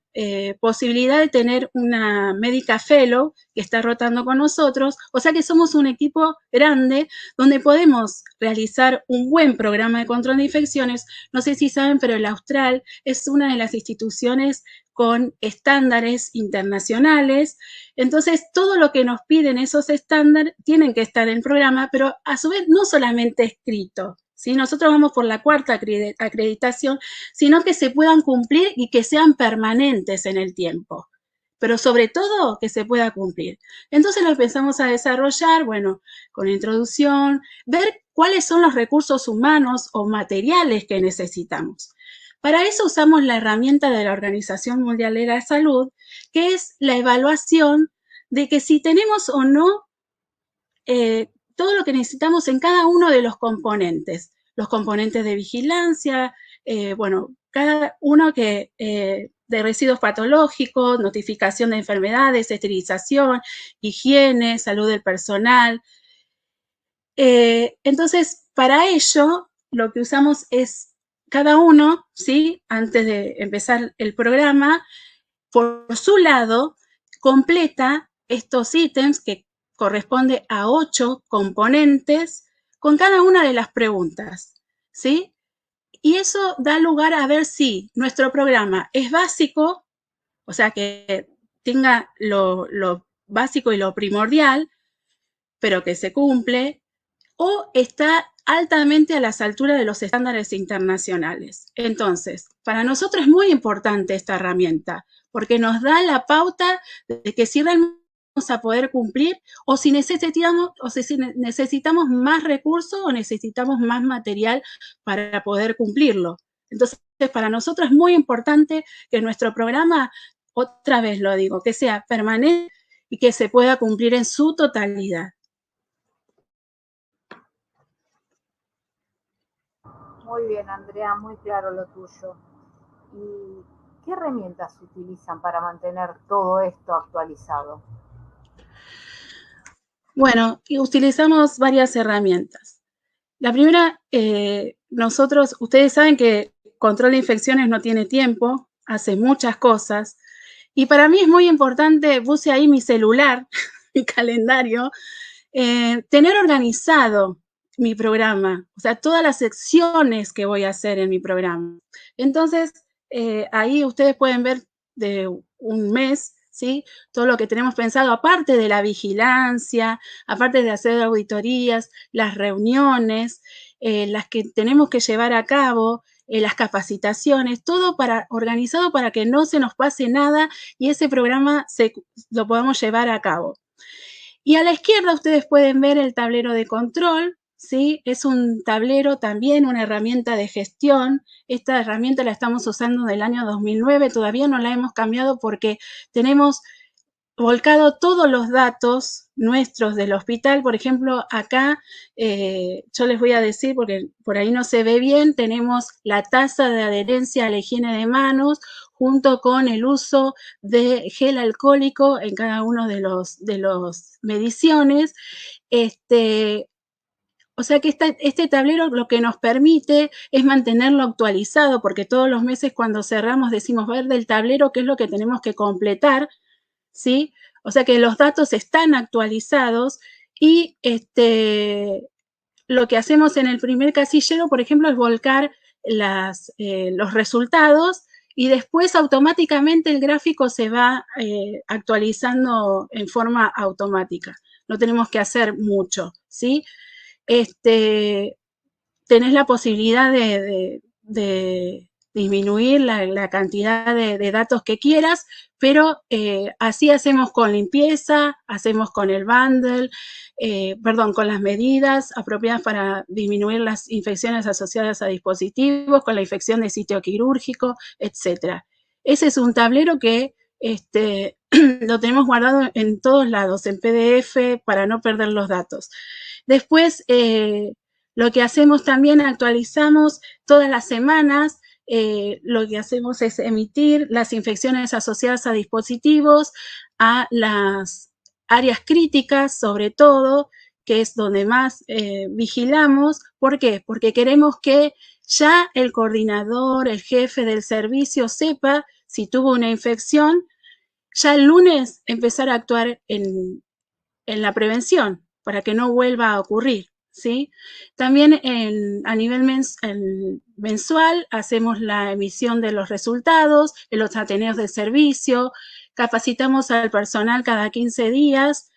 posibilidad de tener una médica fellow que está rotando con nosotros, o sea que somos un equipo grande donde podemos realizar un buen programa de control de infecciones. No sé si saben, pero el Austral es una de las instituciones con estándares internacionales, entonces todo lo que nos piden esos estándares tienen que estar en el programa, pero a su vez no solamente escrito, ¿sí? Nosotros vamos por la 4ª acreditación, sino que se puedan cumplir y que sean permanentes en el tiempo, pero sobre todo que se pueda cumplir. Entonces lo empezamos a desarrollar, bueno, con introducción, ver cuáles son los recursos humanos o materiales que necesitamos. Para eso usamos la herramienta de la Organización Mundial de la Salud, que es la evaluación de que si tenemos o no todo lo que necesitamos en cada uno de los componentes de vigilancia, bueno, cada uno de residuos patológicos, notificación de enfermedades, esterilización, higiene, salud del personal. Entonces, para ello, lo que usamos es cada uno, ¿sí? Antes de empezar el programa, por su lado, completa estos ítems que corresponde a 8 componentes con cada una de las preguntas, ¿sí? Y eso da lugar a ver si nuestro programa es básico, o sea, que tenga lo básico y lo primordial, pero que se cumple, o está altamente a las alturas de los estándares internacionales. Entonces, para nosotros es muy importante esta herramienta, porque nos da la pauta de que si realmente vamos a poder cumplir, o si necesitamos más recursos o necesitamos más material para poder cumplirlo. Entonces, para nosotros es muy importante que nuestro programa, otra vez lo digo, que sea permanente y que se pueda cumplir en su totalidad. Muy bien, Andrea, muy claro lo tuyo. ¿Y qué herramientas utilizan para mantener todo esto actualizado? Bueno, utilizamos varias herramientas. La primera, ustedes saben que control de infecciones no tiene tiempo, hace muchas cosas, Y para mí es muy importante, puse ahí mi celular, mi calendario, tener organizado mi programa, o sea, todas las secciones que voy a hacer en mi programa. Entonces, ahí ustedes pueden ver de un mes, ¿sí? Todo lo que tenemos pensado, aparte de la vigilancia, aparte de hacer auditorías, las reuniones, las que tenemos que llevar a cabo, las capacitaciones, todo organizado para que no se nos pase nada y ese programa lo podamos llevar a cabo. Y a la izquierda ustedes pueden ver el tablero de control, ¿sí? Es un tablero también, una herramienta de gestión. Esta herramienta la estamos usando del año 2009, todavía no la hemos cambiado porque tenemos volcado todos los datos nuestros del hospital. Por ejemplo, acá yo les voy a decir, porque por ahí no se ve bien, tenemos la tasa de adherencia a la higiene de manos junto con el uso de gel alcohólico en cada uno de los mediciones. O sea que este tablero lo que nos permite es mantenerlo actualizado, porque todos los meses cuando cerramos decimos ver del tablero qué es lo que tenemos que completar, ¿sí? O sea que los datos están actualizados y lo que hacemos en el primer casillero, por ejemplo, es volcar los resultados y después automáticamente el gráfico se va actualizando en forma automática. No tenemos que hacer mucho, ¿sí? Tenés la posibilidad de disminuir la cantidad de datos que quieras, pero así hacemos con limpieza, hacemos con el bundle, con las medidas apropiadas para disminuir las infecciones asociadas a dispositivos, con la infección de sitio quirúrgico, etc. Ese es un tablero que lo tenemos guardado en todos lados, en PDF, para no perder los datos. Después, lo que hacemos también, actualizamos todas las semanas, lo que hacemos es emitir las infecciones asociadas a dispositivos, a las áreas críticas, sobre todo, que es donde más vigilamos. ¿Por qué? Porque queremos que ya el coordinador, el jefe del servicio sepa si tuvo una infección, ya el lunes empezar a actuar en la prevención para que no vuelva a ocurrir, ¿sí? También a nivel mensual hacemos la emisión de los resultados en los ateneos de servicio, capacitamos al personal cada 15 días,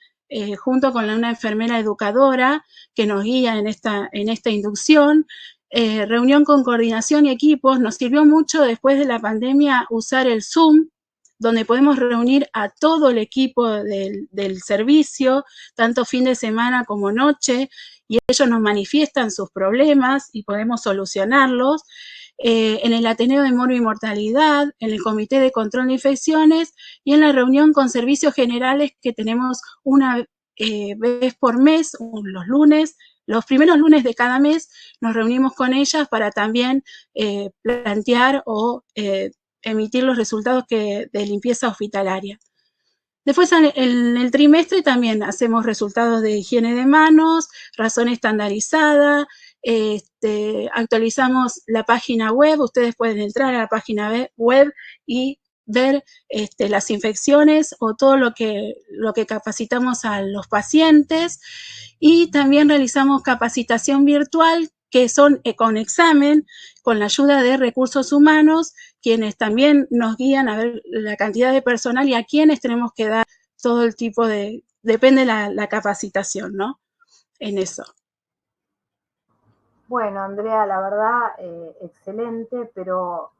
junto con una enfermera educadora que nos guía en esta inducción. Reunión con coordinación y equipos. Nos sirvió mucho después de la pandemia usar el Zoom, donde podemos reunir a todo el equipo del servicio, tanto fin de semana como noche, y ellos nos manifiestan sus problemas y podemos solucionarlos. En el Ateneo de Moro y Mortalidad, en el Comité de Control de Infecciones y en la reunión con servicios generales que tenemos una vez por mes, los lunes. Los primeros lunes de cada mes nos reunimos con ellas para también plantear o emitir los resultados de limpieza hospitalaria. Después, en el trimestre también hacemos resultados de higiene de manos, razón estandarizada, actualizamos la página web. Ustedes pueden entrar a la página web y ver las infecciones o todo lo que capacitamos a los pacientes. Y también realizamos capacitación virtual, que son con examen, con la ayuda de recursos humanos, quienes también nos guían a ver la cantidad de personal y a quienes tenemos que dar todo el tipo depende la capacitación, ¿no? En eso. Bueno, Andrea, la verdad, excelente, pero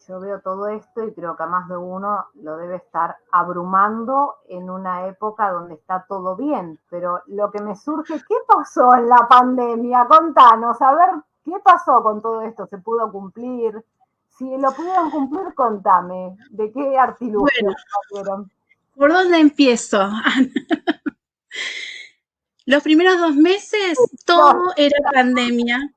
yo veo todo esto y creo que a más de uno lo debe estar abrumando en una época donde está todo bien. Pero lo que me surge, ¿qué pasó en la pandemia? Contanos, a ver, ¿qué pasó con todo esto? ¿Se pudo cumplir? Si lo pudieron cumplir, contame, ¿de qué artilugio salieron? ¿Por dónde empiezo? Los primeros 2 meses todo era pandemia.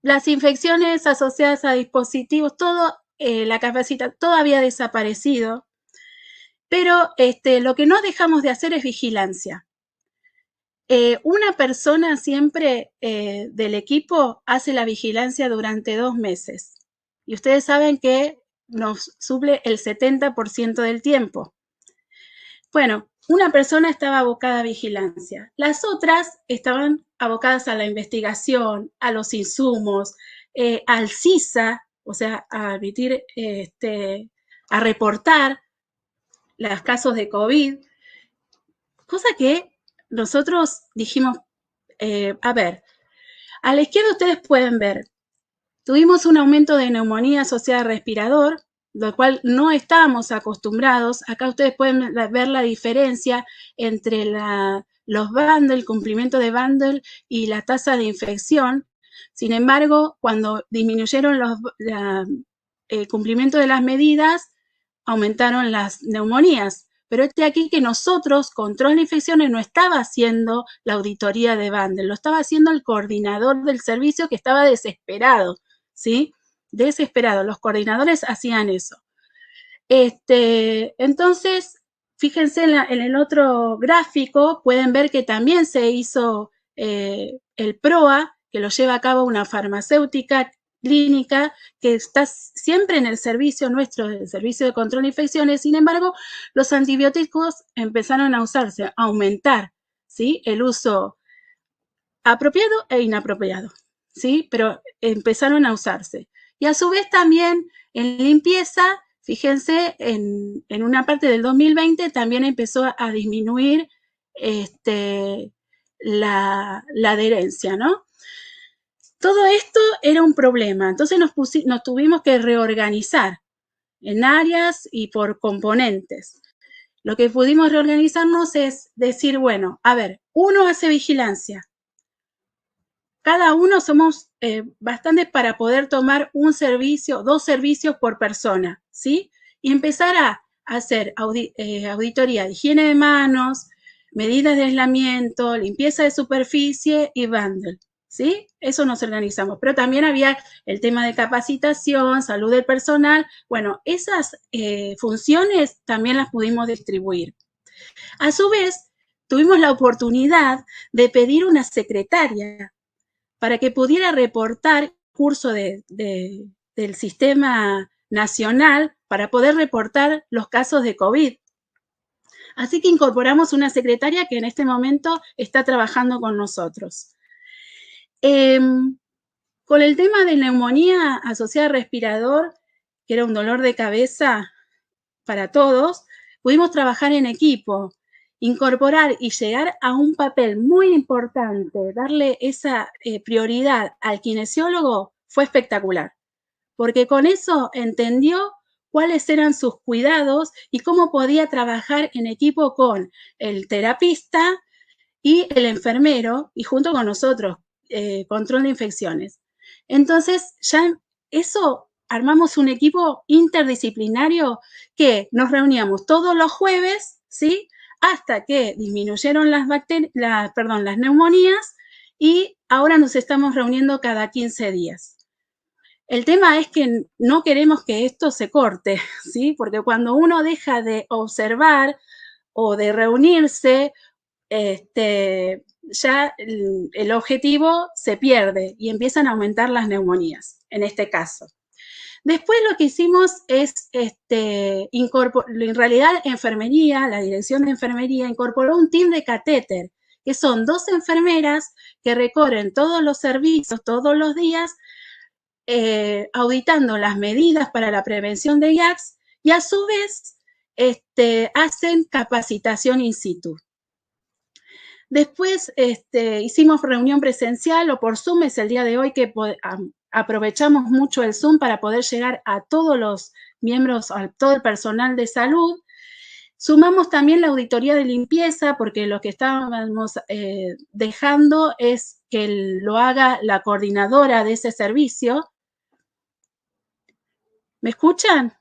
Las infecciones asociadas a dispositivos, todo, la capacidad, todo había desaparecido. Pero lo que no dejamos de hacer es vigilancia. Una persona siempre del equipo hace la vigilancia durante 2 meses. Y ustedes saben que nos suple el 70% del tiempo. Bueno, una persona estaba abocada a vigilancia, las otras estaban abocadas a la investigación, a los insumos, al CISA, o sea, a emitir, a reportar los casos de COVID, cosa que nosotros dijimos, a ver, a la izquierda ustedes pueden ver, tuvimos un aumento de neumonía asociada al respirador, lo cual no estábamos acostumbrados. Acá ustedes pueden ver la diferencia entre los bundle, el cumplimiento de bundle y la tasa de infección. Sin embargo, cuando disminuyeron el cumplimiento de las medidas, aumentaron las neumonías. Pero aquí que nosotros, Control de Infecciones, no estaba haciendo la auditoría de bundle, lo estaba haciendo el coordinador del servicio que estaba desesperado, ¿sí? Desesperado, los coordinadores hacían eso. Entonces, fíjense en el otro gráfico, pueden ver que también se hizo el PROA, que lo lleva a cabo una farmacéutica clínica que está siempre en el servicio nuestro, el servicio de control de infecciones. Sin embargo, los antibióticos empezaron a usarse, a aumentar, ¿sí? El uso apropiado e inapropiado, ¿sí? Pero empezaron a usarse. Y a su vez también en limpieza, fíjense, en una parte del 2020 también empezó a disminuir la adherencia, ¿no? Todo esto era un problema, entonces nos tuvimos que reorganizar en áreas y por componentes. Lo que pudimos reorganizarnos es decir, bueno, a ver, uno hace vigilancia. Cada uno somos bastantes para poder tomar un servicio, 2 servicios por persona, ¿sí? Y empezar a hacer auditoría de higiene de manos, medidas de aislamiento, limpieza de superficie y bundle, ¿sí? Eso nos organizamos. Pero también había el tema de capacitación, salud del personal. Bueno, esas funciones también las pudimos distribuir. A su vez, tuvimos la oportunidad de pedir una secretaria para que pudiera reportar curso del sistema nacional para poder reportar los casos de COVID. Así que incorporamos una secretaria que en este momento está trabajando con nosotros. Con el tema de neumonía asociada al respirador, que era un dolor de cabeza para todos, pudimos trabajar en equipo, incorporar y llegar a un papel muy importante, darle esa prioridad al kinesiólogo fue espectacular, porque con eso entendió cuáles eran sus cuidados y cómo podía trabajar en equipo con el terapista y el enfermero y junto con nosotros, control de infecciones. Entonces, ya eso armamos un equipo interdisciplinario que nos reuníamos todos los jueves, ¿sí? Hasta que disminuyeron las neumonías y ahora nos estamos reuniendo cada 15 días. El tema es que no queremos que esto se corte, ¿sí? Porque cuando uno deja de observar o de reunirse, ya el objetivo se pierde y empiezan a aumentar las neumonías, en este caso. Después lo que hicimos es, en realidad enfermería, la dirección de enfermería incorporó un team de catéter, que son 2 enfermeras que recorren todos los servicios todos los días, auditando las medidas para la prevención de IACS y a su vez hacen capacitación in situ. Después hicimos reunión presencial o por Zoom, es el día de hoy que aprovechamos mucho el Zoom para poder llegar a todos los miembros, a todo el personal de salud. Sumamos también la auditoría de limpieza porque lo que estábamos dejando es que lo haga la coordinadora de ese servicio. ¿Me escuchan?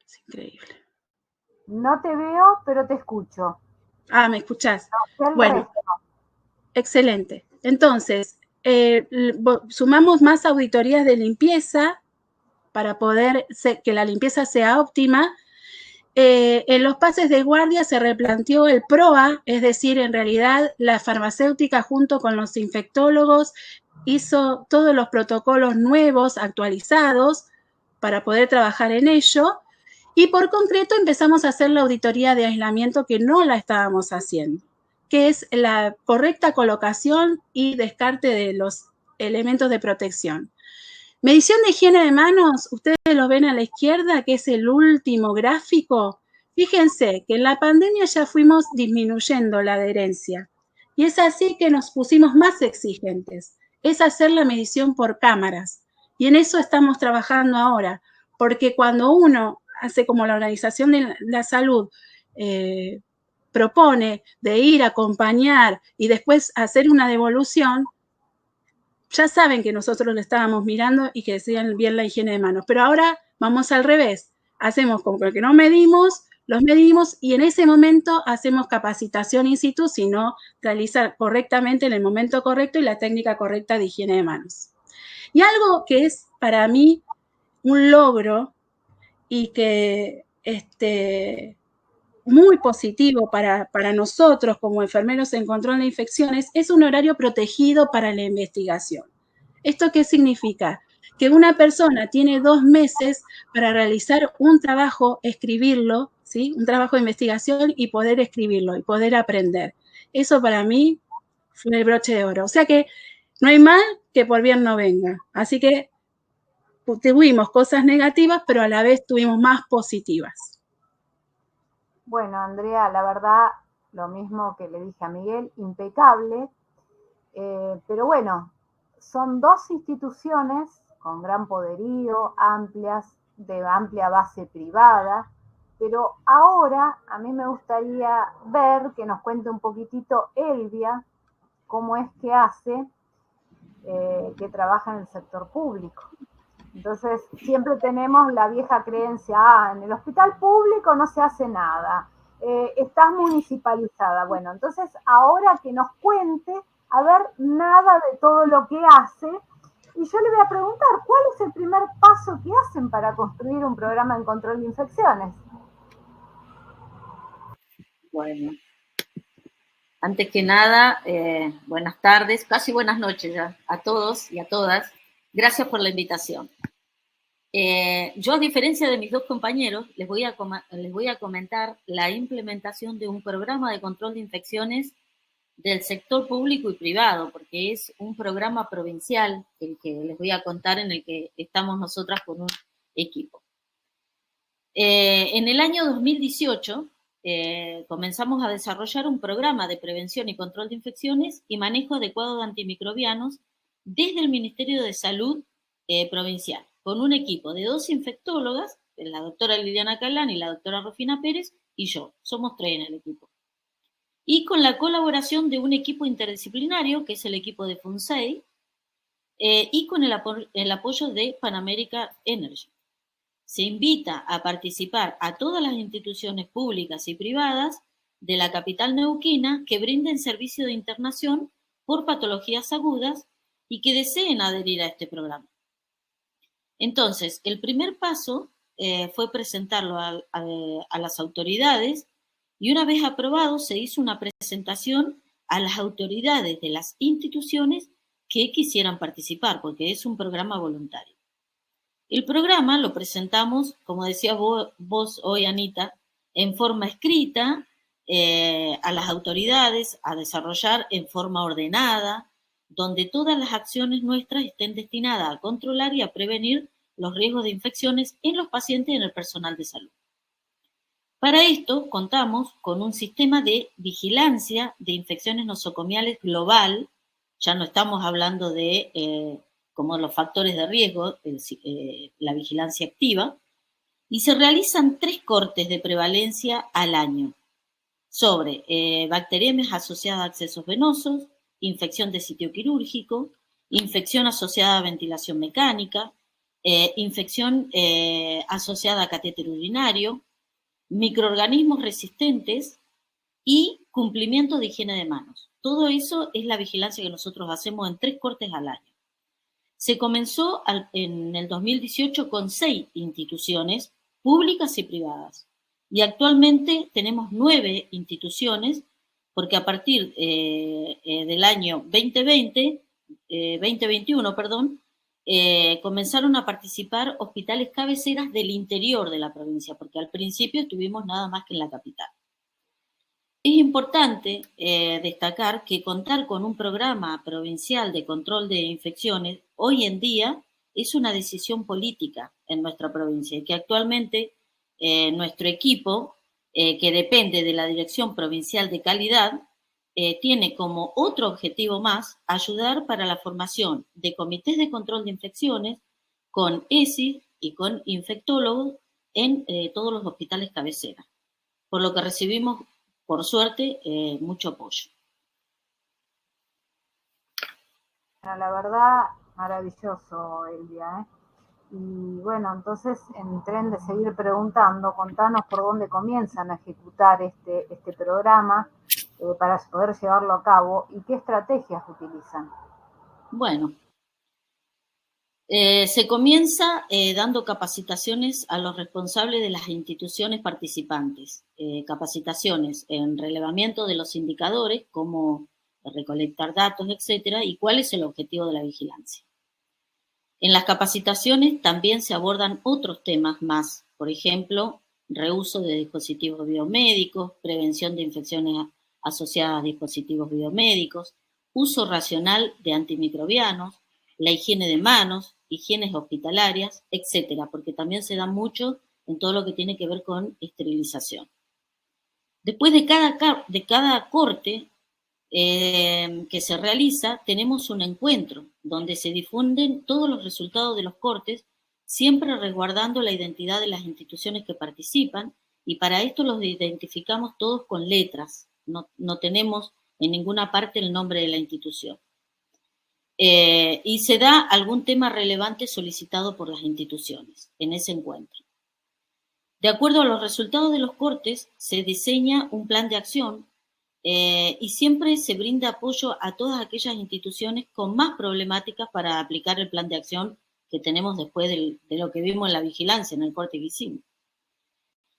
Es increíble. No te veo, pero te escucho. Ah, ¿me escuchás? No, bueno, excelente. Entonces, sumamos más auditorías de limpieza para poder que la limpieza sea óptima En los pases de guardia se replanteó el PROA, es decir, en realidad la farmacéutica junto con los infectólogos hizo todos los protocolos nuevos, actualizados, para poder trabajar en ello. Y por concreto empezamos a hacer la auditoría de aislamiento que no la estábamos haciendo, que es la correcta colocación y descarte de los elementos de protección. Medición de higiene de manos, ustedes lo ven a la izquierda, que es el último gráfico. Fíjense que en la pandemia ya fuimos disminuyendo la adherencia. Y es así que nos pusimos más exigentes. Es hacer la medición por cámaras. Y en eso estamos trabajando ahora. Porque cuando uno hace como la Organización de la Salud propone de ir a acompañar y después hacer una devolución, ya saben que nosotros le estábamos mirando y que decían bien la higiene de manos. Pero ahora vamos al revés. Hacemos como que no medimos, los medimos y en ese momento hacemos capacitación in situ, sino realizar correctamente en el momento correcto y la técnica correcta de higiene de manos. Y algo que es para mí un logro y que muy positivo para nosotros como enfermeros en control de infecciones es un horario protegido para la investigación. ¿Esto qué significa? Que una persona tiene 2 meses para realizar un trabajo, escribirlo, ¿sí? Un trabajo de investigación y poder escribirlo y poder aprender. Eso para mí fue el broche de oro. O sea que no hay mal que por bien no venga. Así que tuvimos cosas negativas, pero a la vez tuvimos más positivas. Bueno, Andrea, la verdad, lo mismo que le dije a Miguel, impecable, pero bueno, son 2 instituciones con gran poderío, amplias, de amplia base privada, pero ahora a mí me gustaría ver que nos cuente un poquitito Elvia, cómo es que hace, que trabaja en el sector público. Entonces, siempre tenemos la vieja creencia, en el hospital público no se hace nada, estás municipalizada. Bueno, entonces ahora que nos cuente, a ver, nada de todo lo que hace, y yo le voy a preguntar, ¿cuál es el primer paso que hacen para construir un programa en control de infecciones? Bueno, antes que nada, buenas tardes, casi buenas noches ya a todos y a todas. Gracias por la invitación. Yo, a diferencia de mis 2 compañeros, les voy a comentar la implementación de un programa de control de infecciones del sector público y privado, porque es un programa provincial el que les voy a contar, en el que estamos nosotras con un equipo. En el año 2018 comenzamos a desarrollar un programa de prevención y control de infecciones y manejo adecuado de antimicrobianos desde el Ministerio de Salud provincial, con un equipo de 2 infectólogas, la doctora Liliana Calán y la doctora Rufina Pérez, y yo. Somos 3 en el equipo. Y con la colaboración de un equipo interdisciplinario, que es el equipo de FUNSEI, y con el apoyo de Pan America Energy. Se invita a participar a todas las instituciones públicas y privadas de la capital neuquina que brinden servicio de internación por patologías agudas y que deseen adherir a este programa. Entonces, el primer paso fue presentarlo a las autoridades, y una vez aprobado se hizo una presentación a las autoridades de las instituciones que quisieran participar, porque es un programa voluntario. El programa lo presentamos, como decías vos hoy, Anita, en forma escrita a las autoridades, a desarrollar en forma ordenada, donde todas las acciones nuestras estén destinadas a controlar y a prevenir los riesgos de infecciones en los pacientes y en el personal de salud. Para esto contamos con un sistema de vigilancia de infecciones nosocomiales global. Ya no estamos hablando de como los factores de riesgo, la vigilancia activa, y se realizan 3 cortes de prevalencia al año sobre bacteriemias asociadas a accesos venosos, infección de sitio quirúrgico, infección asociada a ventilación mecánica, infección asociada a catéter urinario, microorganismos resistentes y cumplimiento de higiene de manos. Todo eso es la vigilancia que nosotros hacemos en 3 cortes al año. Se comenzó en el 2018 con 6 instituciones públicas y privadas. y actualmente tenemos 9 instituciones, porque a partir del año 2021, comenzaron a participar hospitales cabeceras del interior de la provincia, porque al principio estuvimos nada más que en la capital. Es importante destacar que contar con un programa provincial de control de infecciones hoy en día es una decisión política en nuestra provincia y que actualmente nuestro equipo, que depende de la Dirección Provincial de Calidad, tiene como otro objetivo más ayudar para la formación de comités de control de infecciones con ESI y con infectólogos en todos los hospitales cabeceras, por lo que recibimos, por suerte, mucho apoyo. Bueno, la verdad, maravilloso, Elvia, ¿eh? Y bueno, entonces, en tren de seguir preguntando, contanos por dónde comienzan a ejecutar este programa para poder llevarlo a cabo y qué estrategias utilizan. Bueno, se comienza dando capacitaciones a los responsables de las instituciones participantes, capacitaciones en relevamiento de los indicadores, cómo recolectar datos, etcétera, y cuál es el objetivo de la vigilancia. En las capacitaciones también se abordan otros temas más, por ejemplo, reuso de dispositivos biomédicos, prevención de infecciones asociadas a dispositivos biomédicos, uso racional de antimicrobianos, la higiene de manos, higienes hospitalarias, etcétera, porque también se da mucho en todo lo que tiene que ver con esterilización. Después de cada corte que se realiza, tenemos un encuentro donde se difunden todos los resultados de los cortes, siempre resguardando la identidad de las instituciones que participan, y para esto los identificamos todos con letras, no tenemos en ninguna parte el nombre de la institución. Y se da algún tema relevante solicitado por las instituciones en ese encuentro. De acuerdo a los resultados de los cortes, se diseña un plan de acción y siempre se brinda apoyo a todas aquellas instituciones con más problemáticas para aplicar el plan de acción que tenemos después de lo que vimos en la vigilancia, en el corte que hicimos.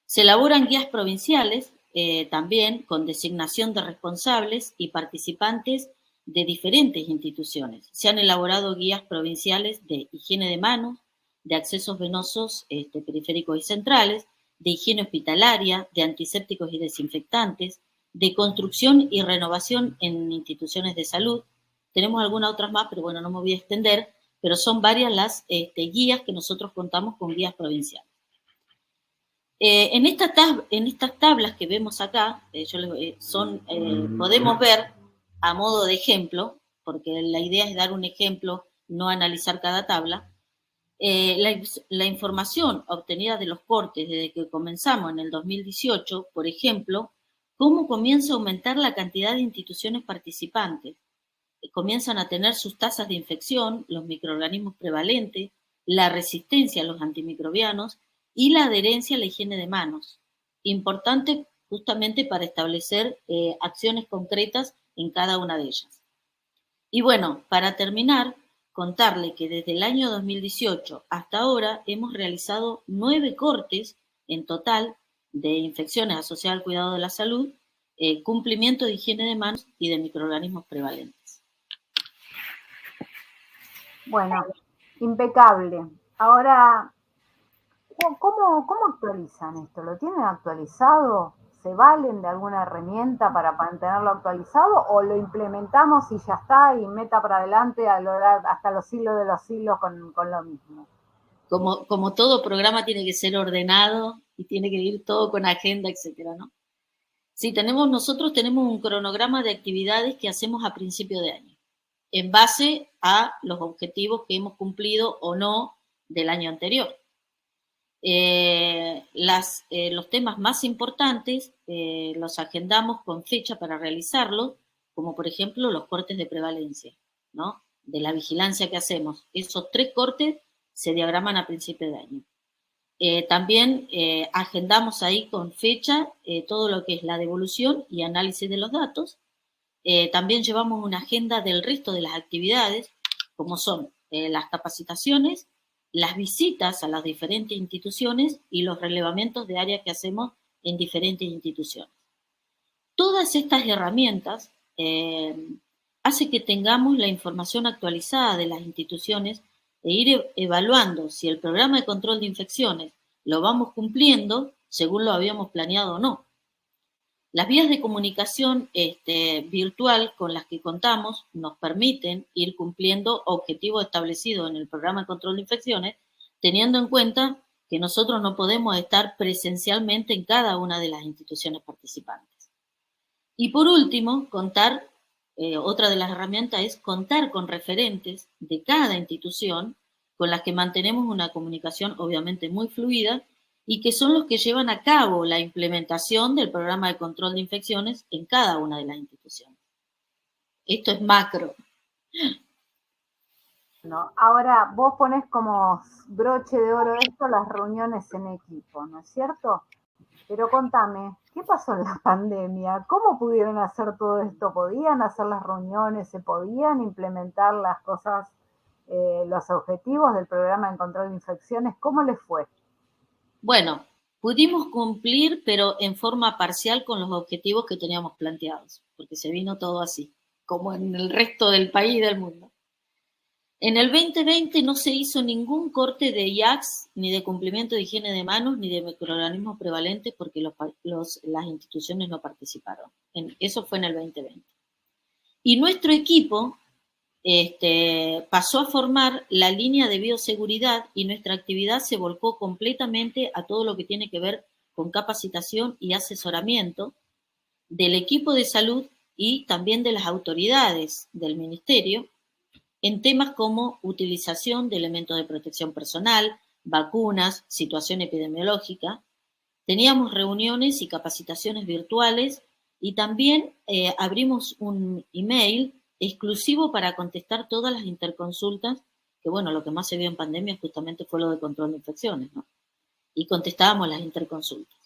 Se elaboran guías provinciales también con designación de responsables y participantes de diferentes instituciones. Se han elaborado guías provinciales de higiene de manos, de accesos venosos periféricos y centrales, de higiene hospitalaria, de antisépticos y desinfectantes, de construcción y renovación en instituciones de salud. Tenemos algunas otras más, pero bueno, no me voy a extender, pero son varias las guías que nosotros contamos con guías provinciales. En estas tablas que vemos acá, podemos ver a modo de ejemplo, porque la idea es dar un ejemplo, no analizar cada tabla, la información obtenida de los cortes desde que comenzamos en el 2018, por ejemplo, cómo comienza a aumentar la cantidad de instituciones participantes. Comienzan a tener sus tasas de infección, los microorganismos prevalentes, la resistencia a los antimicrobianos y la adherencia a la higiene de manos. Importante justamente para establecer acciones concretas en cada una de ellas. Y bueno, para terminar, contarle que desde el año 2018 hasta ahora hemos realizado 9 cortes en total de infecciones asociadas al cuidado de la salud, cumplimiento de higiene de manos y de microorganismos prevalentes. Bueno, impecable. Ahora, ¿cómo actualizan esto? ¿Lo tienen actualizado? ¿Se valen de alguna herramienta para mantenerlo actualizado o lo implementamos y ya está y meta para adelante hasta los siglos de los siglos con lo mismo? Como todo programa tiene que ser ordenado y tiene que ir todo con agenda, etcétera, ¿no? Sí, nosotros tenemos un cronograma de actividades que hacemos a principio de año, en base a los objetivos que hemos cumplido o no del año anterior. Los temas más importantes los agendamos con fecha para realizarlos, como por ejemplo los cortes de prevalencia, ¿no? De la vigilancia que hacemos. Esos 3 cortes se diagraman a principio de año. También agendamos ahí con fecha todo lo que es la devolución y análisis de los datos. También llevamos una agenda del resto de las actividades, como son las capacitaciones, las visitas a las diferentes instituciones y los relevamientos de área que hacemos en diferentes instituciones. Todas estas herramientas hacen que tengamos la información actualizada de las instituciones e ir evaluando si el programa de control de infecciones lo vamos cumpliendo según lo habíamos planeado o no. Las vías de comunicación virtual con las que contamos nos permiten ir cumpliendo objetivos establecidos en el programa de control de infecciones, teniendo en cuenta que nosotros no podemos estar presencialmente en cada una de las instituciones participantes. Y por último, otra de las herramientas es contar con referentes de cada institución con las que mantenemos una comunicación obviamente muy fluida y que son los que llevan a cabo la implementación del programa de control de infecciones en cada una de las instituciones. Esto es macro. No, ahora vos ponés como broche de oro esto, las reuniones en equipo, ¿no es cierto? Pero contame, ¿qué pasó en la pandemia? ¿Cómo pudieron hacer todo esto? ¿Podían hacer las reuniones? ¿Se podían implementar las cosas, los objetivos del programa de control de infecciones? ¿Cómo les fue? Bueno, pudimos cumplir, pero en forma parcial con los objetivos que teníamos planteados, porque se vino todo así, como en el resto del país y del mundo. En el 2020 no se hizo ningún corte de IACS, ni de cumplimiento de higiene de manos, ni de microorganismos prevalentes, porque las instituciones no participaron. Eso fue en el 2020. Y nuestro equipo pasó a formar la línea de bioseguridad y nuestra actividad se volcó completamente a todo lo que tiene que ver con capacitación y asesoramiento del equipo de salud y también de las autoridades del ministerio en temas como utilización de elementos de protección personal, vacunas, situación epidemiológica. Teníamos reuniones y capacitaciones virtuales y también abrimos un email exclusivo para contestar todas las interconsultas, que bueno, lo que más se vio en pandemia justamente fue lo de control de infecciones, ¿no? Y contestábamos las interconsultas.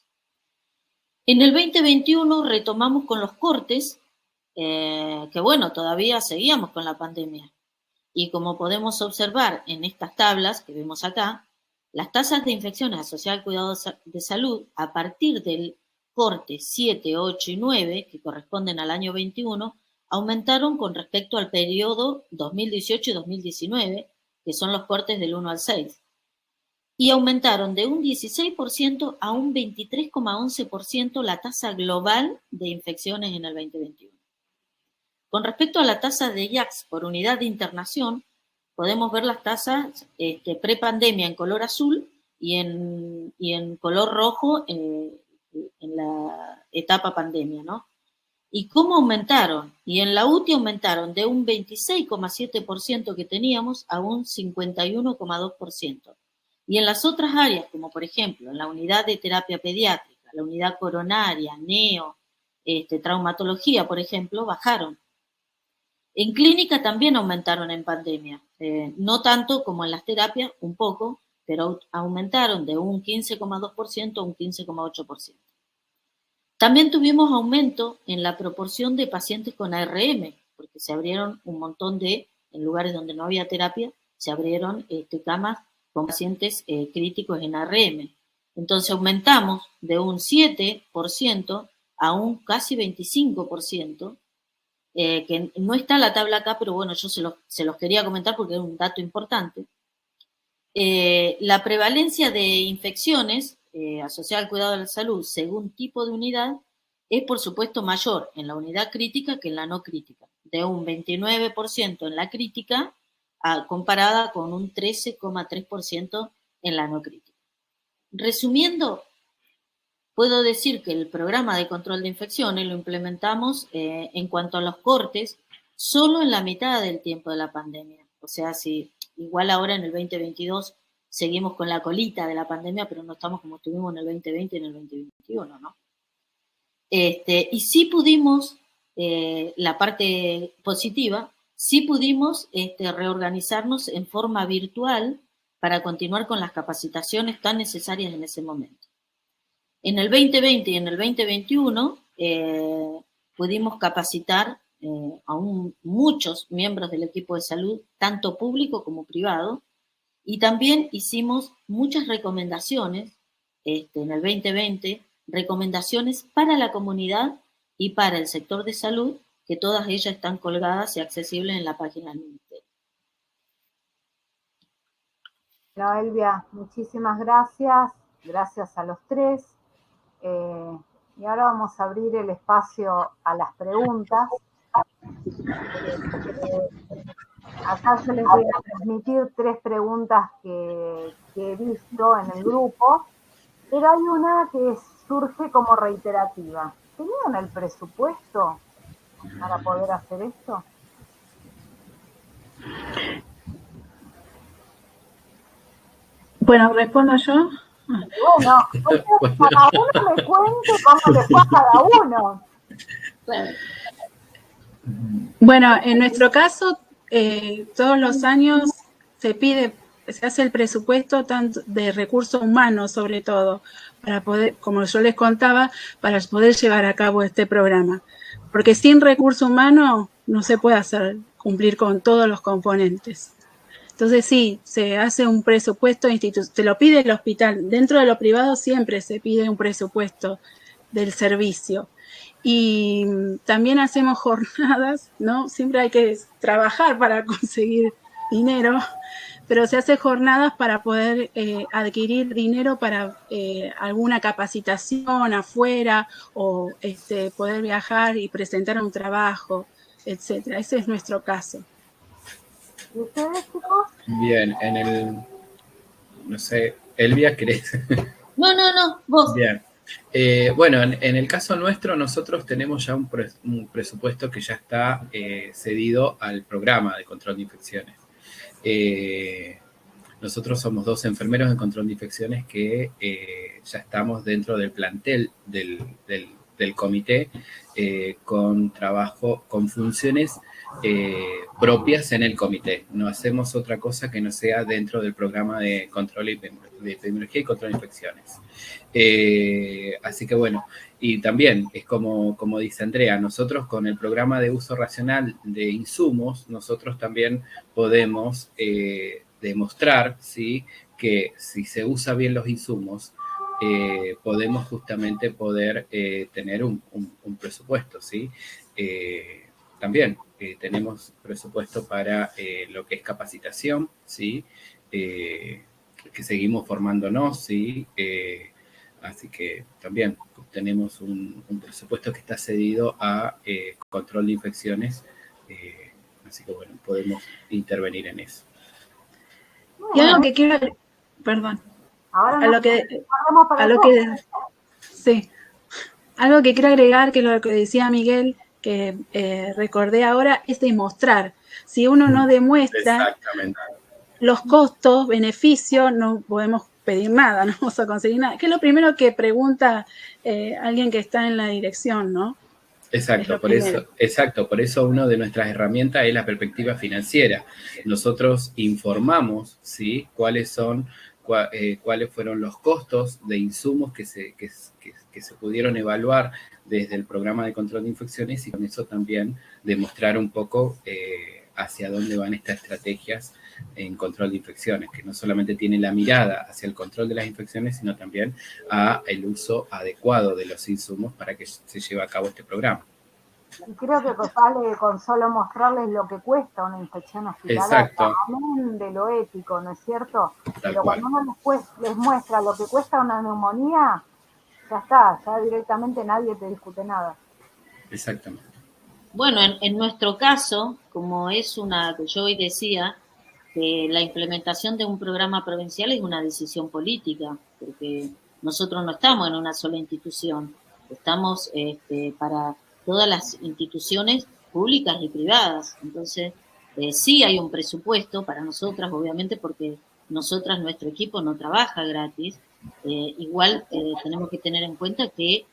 En el 2021 retomamos con los cortes, que bueno, todavía seguíamos con la pandemia. Y como podemos observar en estas tablas que vemos acá, las tasas de infecciones asociadas al cuidado de salud a partir del corte 7, 8 y 9, que corresponden al año 21, aumentaron con respecto al periodo 2018 y 2019, que son los cortes del 1 al 6, y aumentaron de un 16% a un 23,11% la tasa global de infecciones en el 2021. Con respecto a la tasa de IACS por unidad de internación, podemos ver las tasas prepandemia en color azul y en color rojo en la etapa pandemia, ¿no? ¿Y cómo aumentaron? Y en la UTI aumentaron de un 26,7% que teníamos a un 51,2%. Y en las otras áreas, como por ejemplo en la unidad de terapia pediátrica, la unidad coronaria, neo, traumatología, por ejemplo, bajaron. En clínica también aumentaron en pandemia, no tanto como en las terapias, un poco, pero aumentaron de un 15,2% a un 15,8%. También tuvimos aumento en la proporción de pacientes con ARM, porque se abrieron un montón en lugares donde no había terapia, se abrieron camas con pacientes críticos en ARM. Entonces aumentamos de un 7% a un casi 25%, que no está la tabla acá, pero bueno, yo se los quería comentar porque es un dato importante. La prevalencia de infecciones asociada al cuidado de la salud según tipo de unidad es por supuesto mayor en la unidad crítica que en la no crítica, de un 29% en la crítica comparada con un 13,3% en la no crítica. Resumiendo, puedo decir que el programa de control de infecciones lo implementamos en cuanto a los cortes solo en la mitad del tiempo de la pandemia. O sea, si igual ahora en el 2022 seguimos con la colita de la pandemia, pero no estamos como estuvimos en el 2020 y en el 2021, ¿no? Y sí pudimos, la parte positiva, sí pudimos reorganizarnos en forma virtual para continuar con las capacitaciones tan necesarias en ese momento. En el 2020 y en el 2021 pudimos capacitar a muchos miembros del equipo de salud, tanto público como privado, y también hicimos muchas recomendaciones en el 2020 recomendaciones para la comunidad y para el sector de salud, que todas ellas están colgadas y accesibles en la página del Ministerio. Bueno, Elvia, muchísimas gracias. Gracias a los tres. Y ahora vamos a abrir el espacio a las preguntas. Acá yo les voy a transmitir 3 preguntas que he visto en el grupo, pero hay una que surge como reiterativa. ¿Tenían el presupuesto para poder hacer esto? Bueno, respondo yo. Bueno, cada uno me cuente cómo le fue a cada uno. Bueno, en nuestro caso, todos los años se hace el presupuesto tanto de recursos humanos, sobre todo, para poder, como yo les contaba, para poder llevar a cabo este programa. Porque sin recursos humanos no se puede cumplir con todos los componentes. Entonces sí, se hace un presupuesto, se lo pide el hospital. Dentro de lo privado siempre se pide un presupuesto del servicio. Y también hacemos jornadas, ¿no? Siempre hay que trabajar para conseguir dinero, pero se hace jornadas para poder adquirir dinero para alguna capacitación afuera o poder viajar y presentar un trabajo, etcétera. Ese es nuestro caso. ¿Y ustedes, chicos? Bien, no sé, Elvia, ¿querés? No, vos. Bien. Bueno, en el caso nuestro, nosotros tenemos ya un presupuesto que ya está cedido al programa de control de infecciones. Nosotros somos 2 enfermeros de control de infecciones que ya estamos dentro del plantel del comité con trabajo, con funciones propias en el comité. No hacemos otra cosa que no sea dentro del programa de control de epidemiología y control de infecciones. Así que bueno, y también es como dice Andrea, nosotros con el programa de uso racional de insumos, nosotros también podemos demostrar, ¿sí?, que si se usa bien los insumos, podemos justamente poder tener un presupuesto, ¿sí? También tenemos presupuesto para lo que es capacitación, ¿sí? Que seguimos formándonos, ¿sí? Así que también tenemos un presupuesto que está cedido a control de infecciones, así que bueno, podemos intervenir en eso. Y algo que quiero, perdón, Ahora algo que quiero agregar, que lo que decía Miguel, que recordé ahora, es demostrar. Si uno no demuestra los costos, beneficios, no podemos pedir nada, no vamos a conseguir nada. Que es lo primero que pregunta alguien que está en la dirección, ¿no? Exacto, por eso una de nuestras herramientas es la perspectiva financiera. Nosotros informamos, ¿sí?, cuáles fueron los costos de insumos que se pudieron evaluar desde el programa de control de infecciones, y con eso también demostrar un poco hacia dónde van estas estrategias en control de infecciones, que no solamente tiene la mirada hacia el control de las infecciones, sino también a el uso adecuado de los insumos para que se lleve a cabo este programa. Y creo que vale con solo mostrarles lo que cuesta una infección hospitalaria, también de lo ético, ¿no es cierto? Pero cuando uno les muestra lo que cuesta una neumonía, ya está, ya directamente nadie te discute nada. Exactamente. Bueno, en nuestro caso, como es yo hoy decía, que la implementación de un programa provincial es una decisión política, porque nosotros no estamos en una sola institución, estamos para todas las instituciones públicas y privadas. Entonces, sí hay un presupuesto para nosotras, obviamente, porque nuestro equipo no trabaja gratis. Igual tenemos que tener en cuenta que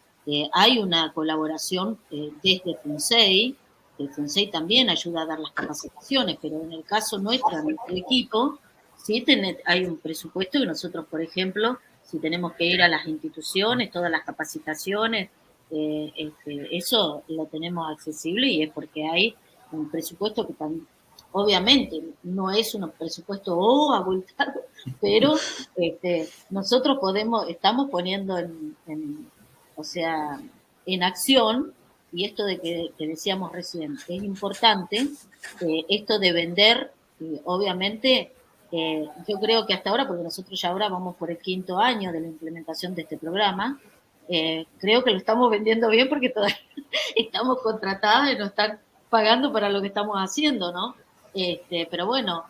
hay una colaboración desde FUNSEI, que el FUNSEI también ayuda a dar las capacitaciones, pero en el caso nuestro equipo, sí hay un presupuesto que nosotros, por ejemplo, si tenemos que ir a las instituciones, todas las capacitaciones, eso lo tenemos accesible, y es porque hay un presupuesto que también, obviamente, no es un presupuesto abultado, pero nosotros estamos poniendo en o sea, en acción, y esto de que decíamos recién, es importante, esto de vender, obviamente, yo creo que hasta ahora, porque nosotros ya ahora vamos por el 5º año de la implementación de este programa, creo que lo estamos vendiendo bien porque todavía estamos contratadas y nos están pagando para lo que estamos haciendo, ¿no? Pero bueno,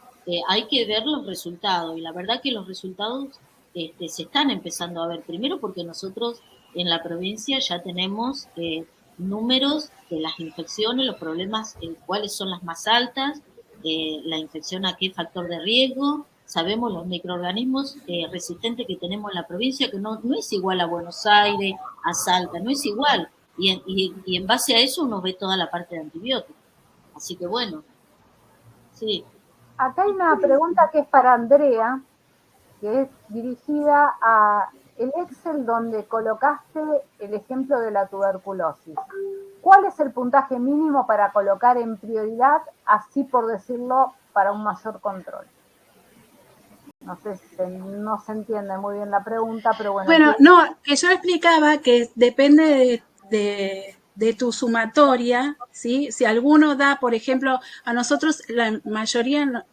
hay que ver los resultados, y la verdad que los resultados se están empezando a ver, primero porque nosotros en la provincia ya tenemos números de las infecciones, los problemas, cuáles son las más altas, la infección a qué factor de riesgo, sabemos los microorganismos resistentes que tenemos en la provincia, que no es igual a Buenos Aires, a Salta, no es igual, y en base a eso uno ve toda la parte de antibióticos. Así que bueno, sí. Acá hay una pregunta que es para Andrea, que es dirigida a el Excel donde colocaste el ejemplo de la tuberculosis. ¿Cuál es el puntaje mínimo para colocar en prioridad, así por decirlo, para un mayor control? No sé si no se entiende muy bien la pregunta, pero bueno. Bueno, no, que yo explicaba que depende de tu sumatoria, ¿sí? Si alguno da, por ejemplo, a nosotros la mayoría,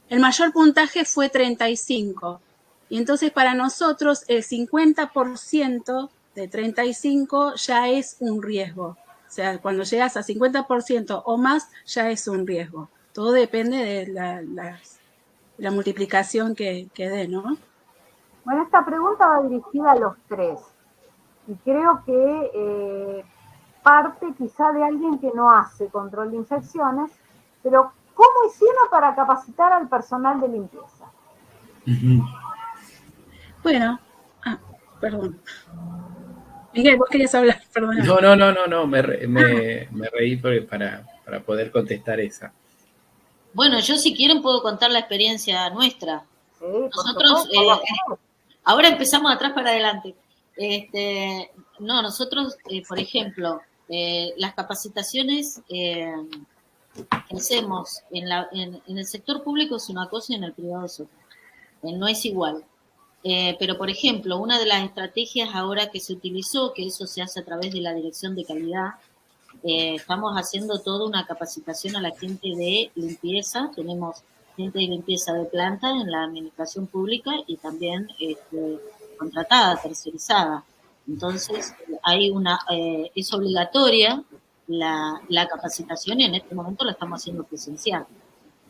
el mayor puntaje fue 35. Y entonces para nosotros el 50% de 35 ya es un riesgo. O sea, cuando llegas a 50% o más, ya es un riesgo. Todo depende de la multiplicación que dé, ¿no? Bueno, esta pregunta va dirigida a los tres. Y creo que parte quizá de alguien que no hace control de infecciones, pero ¿cómo hicieron para capacitar al personal de limpieza? Bueno, perdón. Miguel, vos querías hablar, perdón. No, me reí para poder contestar esa. Bueno, yo si quieren puedo contar la experiencia nuestra. Sí, nosotros, ahora empezamos atrás para adelante. Nosotros, por ejemplo, las capacitaciones que hacemos en el sector público es una cosa y en el privado es otra. No es igual. Pero, por ejemplo, una de las estrategias ahora que se utilizó, que eso se hace a través de la Dirección de Calidad, estamos haciendo toda una capacitación a la gente de limpieza. Tenemos gente de limpieza de planta en la administración pública y también contratada, tercerizada. Entonces, es obligatoria la capacitación y en este momento la estamos haciendo presencial.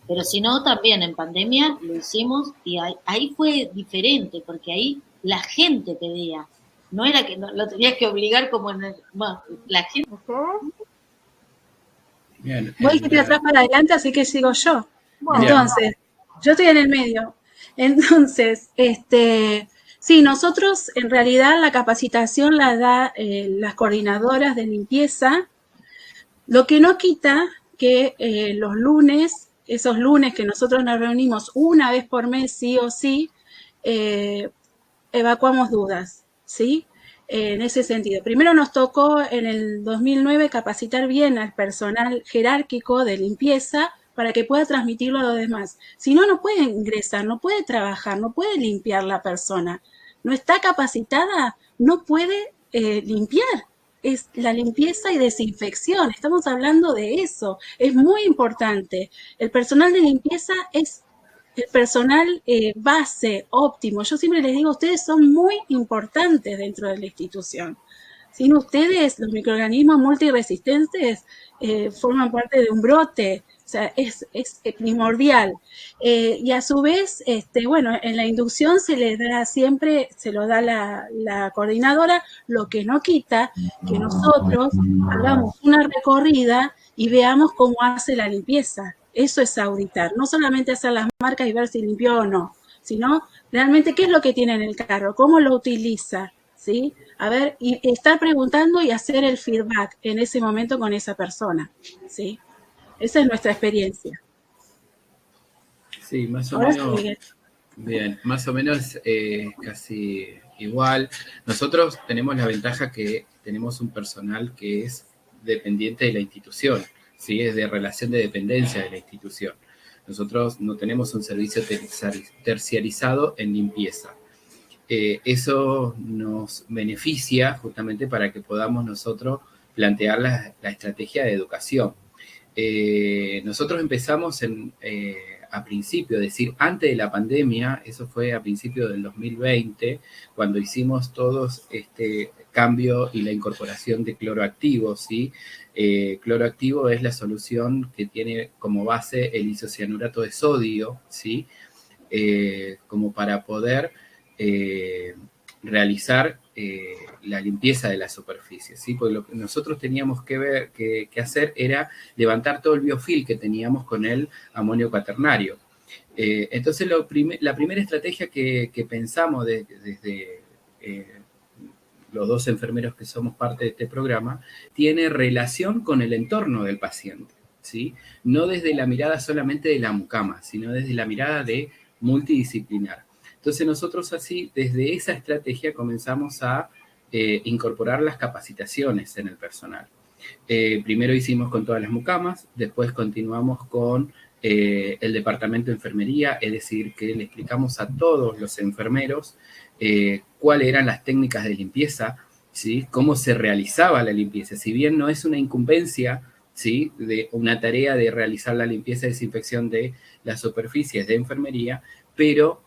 Pero si no, también en pandemia lo hicimos y ahí fue diferente, porque ahí la gente pedía. No era que lo tenías que obligar como la gente. Bien, voy de atrás para adelante, así que sigo yo. Bueno. Entonces, yo estoy en el medio. Entonces, sí, nosotros en realidad la capacitación la da las coordinadoras de limpieza, lo que no quita que los lunes, esos lunes que nosotros nos reunimos una vez por mes, sí o sí, evacuamos dudas, ¿sí? En ese sentido. Primero nos tocó en el 2009 capacitar bien al personal jerárquico de limpieza para que pueda transmitirlo a los demás. Si no, no puede ingresar, no puede trabajar, no puede limpiar la persona. No está capacitada, no puede limpiar. Es la limpieza y desinfección. Estamos hablando de eso. Es muy importante. El personal de limpieza es el personal base, óptimo. Yo siempre les digo, ustedes son muy importantes dentro de la institución. Sin ustedes, los microorganismos multiresistentes forman parte de un brote. O sea, es primordial. Y a su vez, bueno, en la inducción se le da siempre, se lo da la coordinadora, lo que no quita que nosotros hagamos una recorrida y veamos cómo hace la limpieza. Eso es auditar, no solamente hacer las marcas y ver si limpió o no, sino realmente qué es lo que tiene en el carro, cómo lo utiliza, ¿sí? A ver, y estar preguntando y hacer el feedback en ese momento con esa persona, ¿sí? Esa es nuestra experiencia. Sí, más o menos. Bien, más o menos casi igual. Nosotros tenemos la ventaja que tenemos un personal que es dependiente de la institución. ¿Sí? Es de relación de dependencia de la institución. Nosotros no tenemos un servicio terciarizado en limpieza. eso nos beneficia justamente para que podamos nosotros plantear la estrategia de educación. Nosotros empezamos a principio, es decir, antes de la pandemia, eso fue a principio del 2020, cuando hicimos todos este cambio y la incorporación de cloroactivos, ¿sí? Cloroactivo es la solución que tiene como base el isocianurato de sodio, ¿sí? Como para poder realizar la limpieza de la superficie, ¿sí? Porque lo que nosotros teníamos que hacer era levantar todo el biofilm que teníamos con el amonio cuaternario. Entonces, la primera estrategia que pensamos desde los dos enfermeros que somos parte de este programa, tiene relación con el entorno del paciente, ¿sí? No desde la mirada solamente de la mucama, sino desde la mirada de multidisciplinar. Entonces nosotros así, desde esa estrategia comenzamos a incorporar las capacitaciones en el personal. Primero hicimos con todas las mucamas, después continuamos con el departamento de enfermería, es decir, que le explicamos a todos los enfermeros cuáles eran las técnicas de limpieza, ¿sí? Cómo se realizaba la limpieza. Si bien no es una incumbencia, ¿sí? De una tarea de realizar la limpieza y desinfección de las superficies de enfermería, pero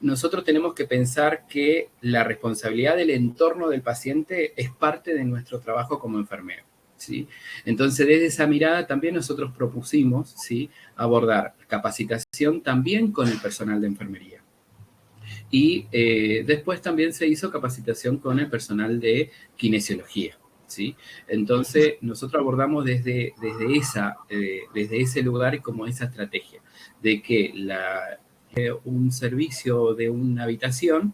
nosotros tenemos que pensar que la responsabilidad del entorno del paciente es parte de nuestro trabajo como enfermero, ¿sí? Entonces, desde esa mirada también nosotros propusimos, ¿sí? Abordar capacitación también con el personal de enfermería. Y después también se hizo capacitación con el personal de kinesiología, ¿sí? Entonces, nosotros abordamos desde ese lugar y como esa estrategia de que un servicio de una habitación,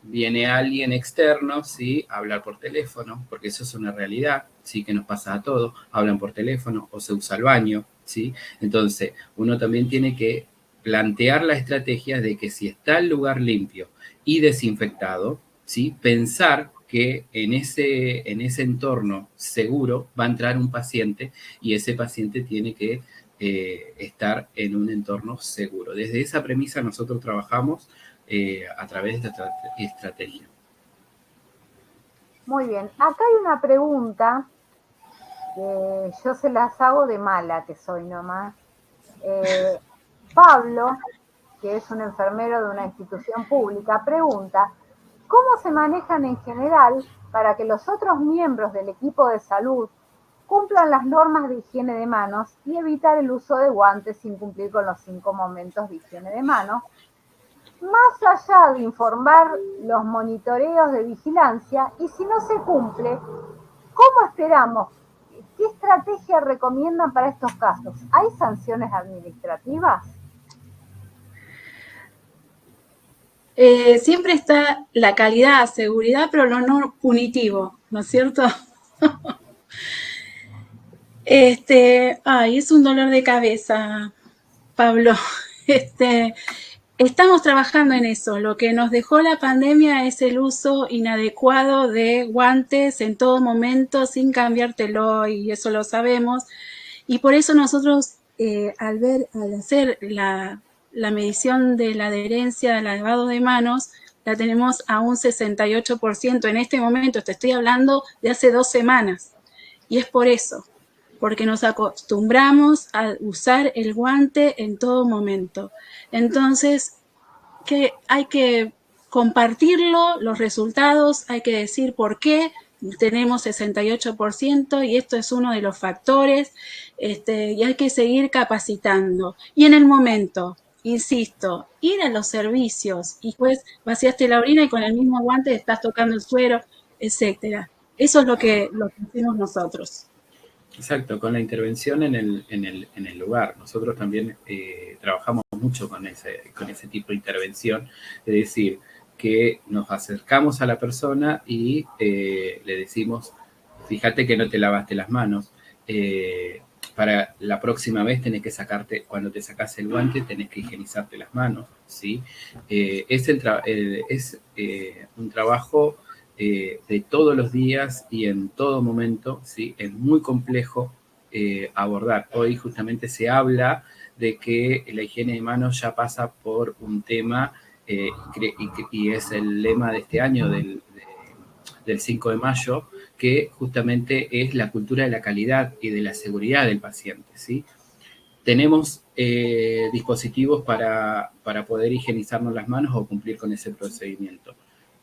viene alguien externo, ¿sí? A hablar por teléfono, porque eso es una realidad, ¿sí? Que nos pasa a todos, hablan por teléfono o se usa el baño, ¿sí? Entonces, uno también tiene que plantear la estrategia de que si está el lugar limpio y desinfectado, ¿sí? Pensar que en ese entorno seguro va a entrar un paciente y ese paciente tiene que estar en un entorno seguro. Desde esa premisa nosotros trabajamos a través de esta estrategia. Muy bien. Acá hay una pregunta que yo se las hago de mala que soy nomás. Pablo, que es un enfermero de una institución pública, pregunta, ¿cómo se manejan en general para que los otros miembros del equipo de salud cumplan las normas de higiene de manos y evitar el uso de guantes sin cumplir con los 5 momentos de higiene de manos? Más allá de informar los monitoreos de vigilancia, y si no se cumple, ¿cómo esperamos? ¿Qué estrategia recomiendan para estos casos? ¿Hay sanciones administrativas? Siempre está la calidad, seguridad, pero lo no punitivo, ¿no es cierto? Es un dolor de cabeza, Pablo. Estamos trabajando en eso. Lo que nos dejó la pandemia es el uso inadecuado de guantes en todo momento sin cambiártelo, y eso lo sabemos. Y por eso nosotros, al hacer la medición de la adherencia al lavado de manos, la tenemos a un 68%. En este momento te estoy hablando de hace 2 semanas. Y es por eso, porque nos acostumbramos a usar el guante en todo momento. Entonces, que hay que compartirlo, los resultados, hay que decir por qué tenemos 68% y esto es uno de los factores, y hay que seguir capacitando. Y en el momento, insisto, ir a los servicios y pues vaciaste la orina y con el mismo guante estás tocando el suero, etcétera. Eso es lo que hacemos nosotros. Exacto, con la intervención en el lugar. Nosotros también trabajamos mucho con ese tipo de intervención, es decir, que nos acercamos a la persona y le decimos, fíjate que no te lavaste las manos, para la próxima vez tenés que sacarte, cuando te sacas el guante, tenés que higienizarte las manos, ¿sí? Es un trabajo de todos los días y en todo momento, ¿sí? Es muy complejo abordar. Hoy justamente se habla de que la higiene de manos ya pasa por un tema y es el lema de este año del 5 de mayo, que justamente es la cultura de la calidad y de la seguridad del paciente, ¿sí? Tenemos dispositivos para poder higienizarnos las manos o cumplir con ese procedimiento.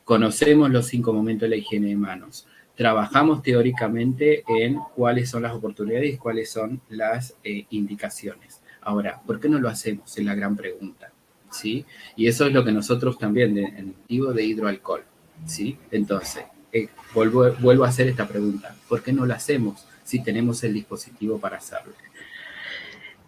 Conocemos los 5 momentos de la higiene de manos. Trabajamos teóricamente en cuáles son las oportunidades y cuáles son las indicaciones. Ahora, ¿por qué no lo hacemos? Es la gran pregunta, ¿sí? Y eso es lo que nosotros también, en motivo de hidroalcohol, ¿sí? Entonces, vuelvo a hacer esta pregunta. ¿Por qué no lo hacemos si tenemos el dispositivo para hacerlo?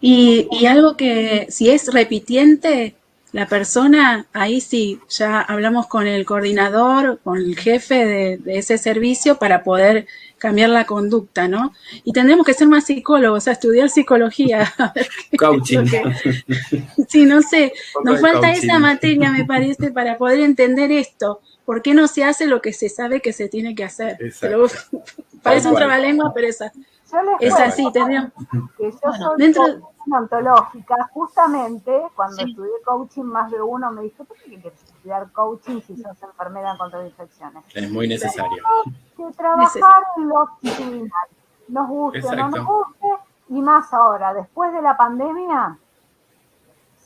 Y algo que si es repitiente, la persona, ahí sí, ya hablamos con el coordinador, con el jefe de ese servicio para poder cambiar la conducta, ¿no? Y tendremos que ser más psicólogos, o sea, estudiar psicología. A ver coaching. Sí, no sé, nos falta esa materia, me parece, para poder entender esto. ¿Por qué no se hace lo que se sabe que se tiene que hacer? Pero, parece un trabalengua, pero es así. Tendríamos que yo soy ontológica, justamente cuando estudié coaching, más de uno me dijo, ¿por qué quieres estudiar coaching si sos enfermera en control de infecciones? Es muy necesario. Que trabajar en lo actitudinal, nos guste o no nos guste, y más ahora, después de la pandemia,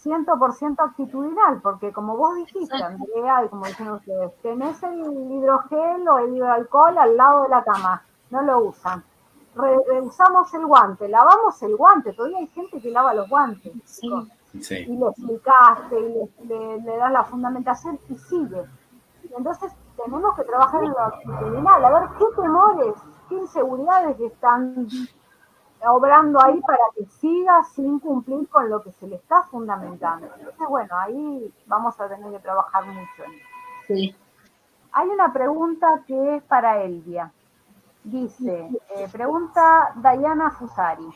100% actitudinal, porque como vos dijiste, Andrea, y como dicen ustedes, tenés el hidrogel o el hidroalcohol al lado de la cama, no lo usan. Usamos el guante, lavamos el guante, todavía hay gente que lava los guantes, sí. Y le explicaste, y le das la fundamentación y sigue. Y entonces tenemos que trabajar en lo actitudinal, a ver qué temores, qué inseguridades están obrando ahí para que siga sin cumplir con lo que se le está fundamentando. Entonces, bueno, ahí vamos a tener que trabajar mucho en eso. Sí. Hay una pregunta que es para Elvia. Dice, pregunta Dayana Fusari.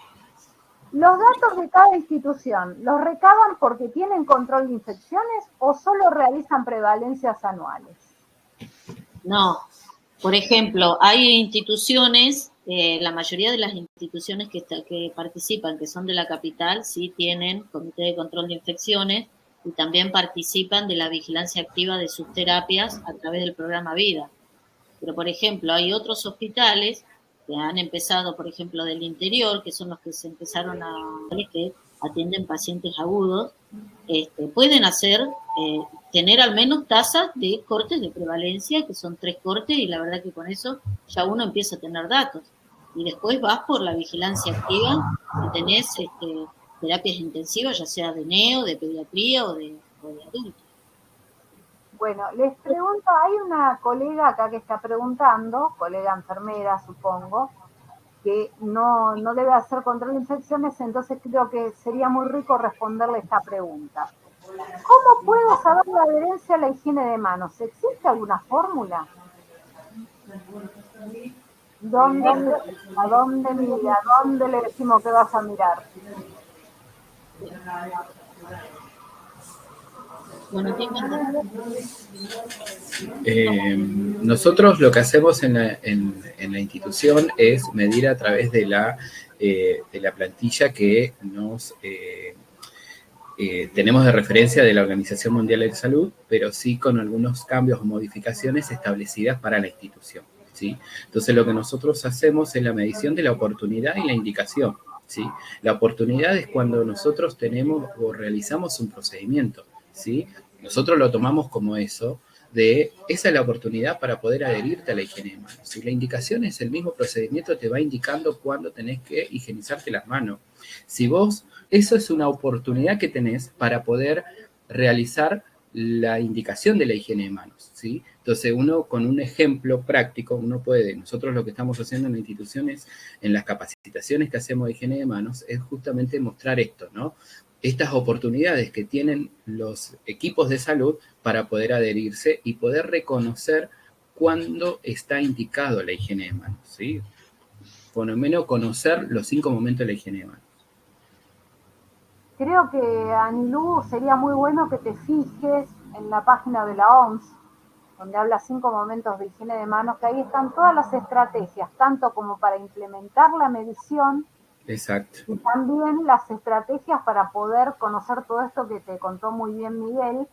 ¿Los datos de cada institución los recaban porque tienen control de infecciones o solo realizan prevalencias anuales? No. Por ejemplo, hay instituciones, la mayoría de las instituciones que participan, que son de la capital, sí tienen comité de control de infecciones y también participan de la vigilancia activa de sus terapias a través del programa Vida. Pero, por ejemplo, hay otros hospitales que han empezado, por ejemplo, del interior, que son los que se empezaron que atienden pacientes agudos, pueden tener al menos tasas de cortes de prevalencia, que son 3 cortes, y la verdad que con eso ya uno empieza a tener datos. Y después vas por la vigilancia activa y tenés terapias intensivas, ya sea de neo, de pediatría o de adultos. Bueno, les pregunto, hay una colega acá que está preguntando, colega enfermera supongo, que no debe hacer control de infecciones, entonces creo que sería muy rico responderle esta pregunta. ¿Cómo puedo saber la adherencia a la higiene de manos? ¿Existe alguna fórmula? ¿A dónde mira? ¿A dónde le decimos que vas a mirar? Bueno, nosotros lo que hacemos en la institución es medir a través de la plantilla que nos tenemos de referencia de la Organización Mundial de la Salud, pero sí con algunos cambios o modificaciones establecidas para la institución, ¿sí? Entonces lo que nosotros hacemos es la medición de la oportunidad y la indicación, ¿sí? La oportunidad es cuando nosotros tenemos o realizamos un procedimiento, ¿sí? Nosotros lo tomamos como eso, esa es la oportunidad para poder adherirte a la higiene de manos. Si la indicación es el mismo procedimiento, te va indicando cuándo tenés que higienizarte las manos. Eso es una oportunidad que tenés para poder realizar la indicación de la higiene de manos, ¿sí? Entonces, uno con un ejemplo práctico, nosotros lo que estamos haciendo en la institución es, en las capacitaciones que hacemos de higiene de manos, es justamente mostrar esto, ¿no? Estas oportunidades que tienen los equipos de salud para poder adherirse y poder reconocer cuándo está indicado la higiene de manos, ¿sí? Por lo menos conocer los 5 momentos de la higiene de manos. Creo que, Anilú, sería muy bueno que te fijes en la página de la OMS, donde habla 5 momentos de higiene de manos, que ahí están todas las estrategias, tanto como para implementar la medición, exacto, y también las estrategias para poder conocer todo esto que te contó muy bien Miguel,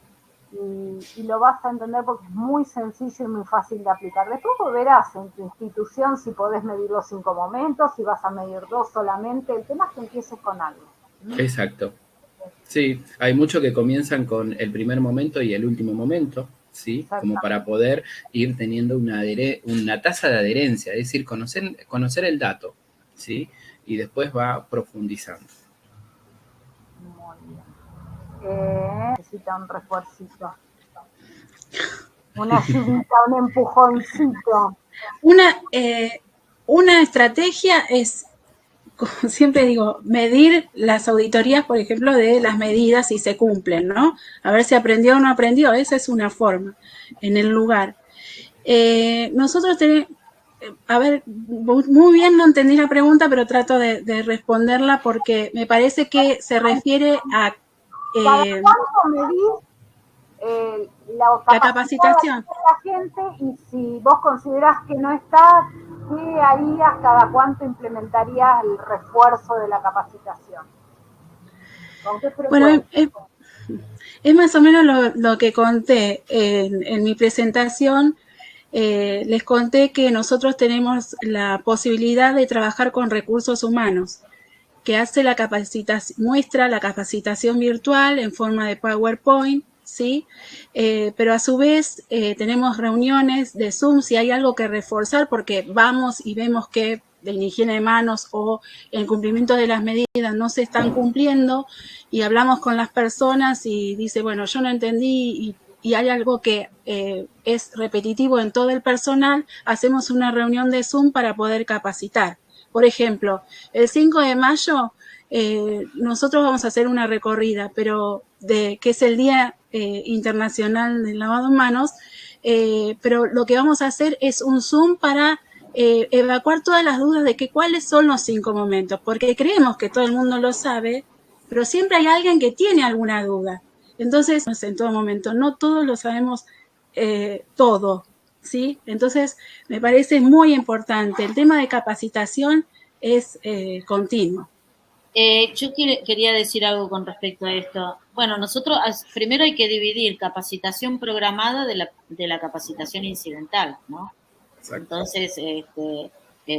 y lo vas a entender porque es muy sencillo y muy fácil de aplicar. Después vos verás en tu institución si podés medir los 5 momentos, si vas a medir 2 solamente. El tema es que empieces con algo. Exacto. Sí, hay muchos que comienzan con el primer momento y el último momento, ¿sí? Como para poder ir teniendo una tasa de adherencia, es decir, conocer el dato, ¿sí? Y después va profundizando. Muy bien. Necesita un refuercito. Una ayudita, un empujoncito. Una estrategia es, como siempre digo, medir las auditorías, por ejemplo, de las medidas si se cumplen, ¿no? A ver si aprendió o no aprendió, esa es una forma en el lugar. Nosotros tenemos, a ver, muy bien no entendí la pregunta, pero trato de responderla porque me parece que se refiere a... ¿Cada cuánto medís la capacitación de la gente? Y si vos considerás que no está, ¿qué harías, cada cuánto implementarías el refuerzo de la capacitación? ¿Con qué frecuencia? Bueno, es más o menos lo que conté en mi presentación. Les conté que nosotros tenemos la posibilidad de trabajar con recursos humanos, que hace la capacitación, muestra la capacitación virtual en forma de PowerPoint, ¿sí? Pero a su vez tenemos reuniones de Zoom si hay algo que reforzar, porque vamos y vemos que en higiene de manos o el cumplimiento de las medidas no se están cumpliendo, y hablamos con las personas y dice, bueno, yo no entendí y hay algo que es repetitivo en todo el personal, hacemos una reunión de Zoom para poder capacitar. Por ejemplo, el 5 de mayo nosotros vamos a hacer una recorrida, pero que es el Día Internacional del Lavado de Manos, pero lo que vamos a hacer es un Zoom para evacuar todas las dudas de cuáles son los 5 momentos, porque creemos que todo el mundo lo sabe, pero siempre hay alguien que tiene alguna duda. Entonces, en todo momento, no todos lo sabemos todo, ¿sí? Entonces, me parece muy importante. El tema de capacitación es continuo. Yo quería decir algo con respecto a esto. Bueno, nosotros primero hay que dividir capacitación programada de la capacitación incidental, ¿no? Exacto. Entonces,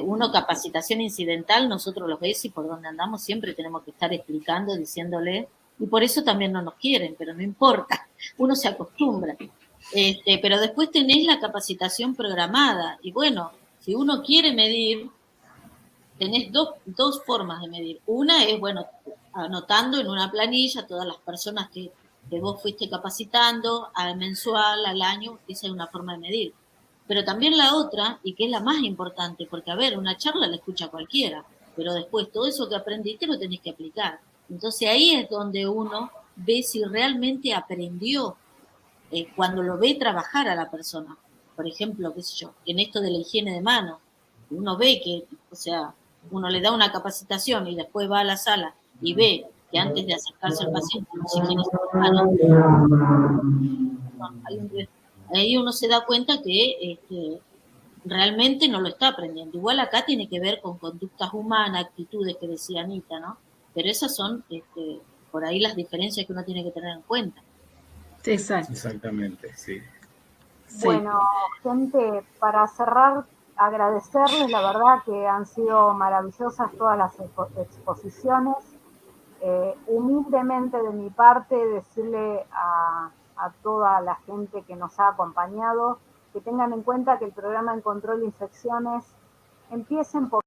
uno capacitación incidental, nosotros los GESI por donde andamos siempre tenemos que estar explicando, diciéndole, y por eso también no nos quieren, pero no importa, uno se acostumbra. Pero después tenés la capacitación programada, y bueno, si uno quiere medir, tenés dos formas de medir. Una es, bueno, anotando en una planilla todas las personas que vos fuiste capacitando, al mensual, al año, esa es una forma de medir. Pero también la otra, y que es la más importante, porque a ver, una charla la escucha cualquiera, pero después todo eso que aprendiste lo tenés que aplicar. Entonces ahí es donde uno ve si realmente aprendió, cuando lo ve trabajar a la persona. Por ejemplo, qué sé yo, en esto de la higiene de manos, uno ve que, o sea, uno le da una capacitación y después va a la sala y ve que antes de acercarse al paciente no se higieniza las manos, ahí uno se da cuenta que realmente no lo está aprendiendo. Igual acá tiene que ver con conductas humanas, actitudes que decía Anita, ¿no? Pero esas son por ahí las diferencias que uno tiene que tener en cuenta. Exacto. Exactamente, sí. Bueno, gente, para cerrar, agradecerles, la verdad que han sido maravillosas todas las exposiciones. Humildemente de mi parte, decirle a toda la gente que nos ha acompañado que tengan en cuenta que el programa en control de infecciones, empiecen por,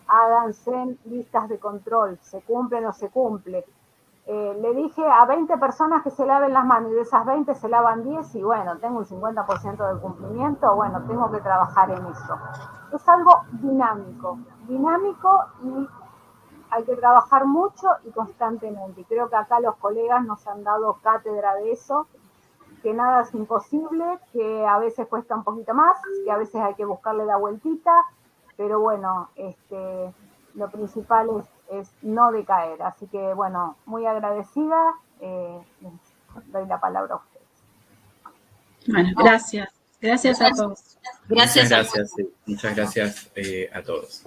háganse listas de control, se cumple o no se cumple. Le dije a 20 personas que se laven las manos y de esas 20 se lavan 10 y bueno, tengo un 50% del cumplimiento, bueno, tengo que trabajar en eso. Es algo dinámico y hay que trabajar mucho y constantemente. Y creo que acá los colegas nos han dado cátedra de eso, que nada es imposible, que a veces cuesta un poquito más, que a veces hay que buscarle la vueltita, pero bueno, lo principal es no decaer. Así que bueno, muy agradecida, les doy la palabra a ustedes. Bueno, gracias. Gracias a todos. Muchas gracias a todos.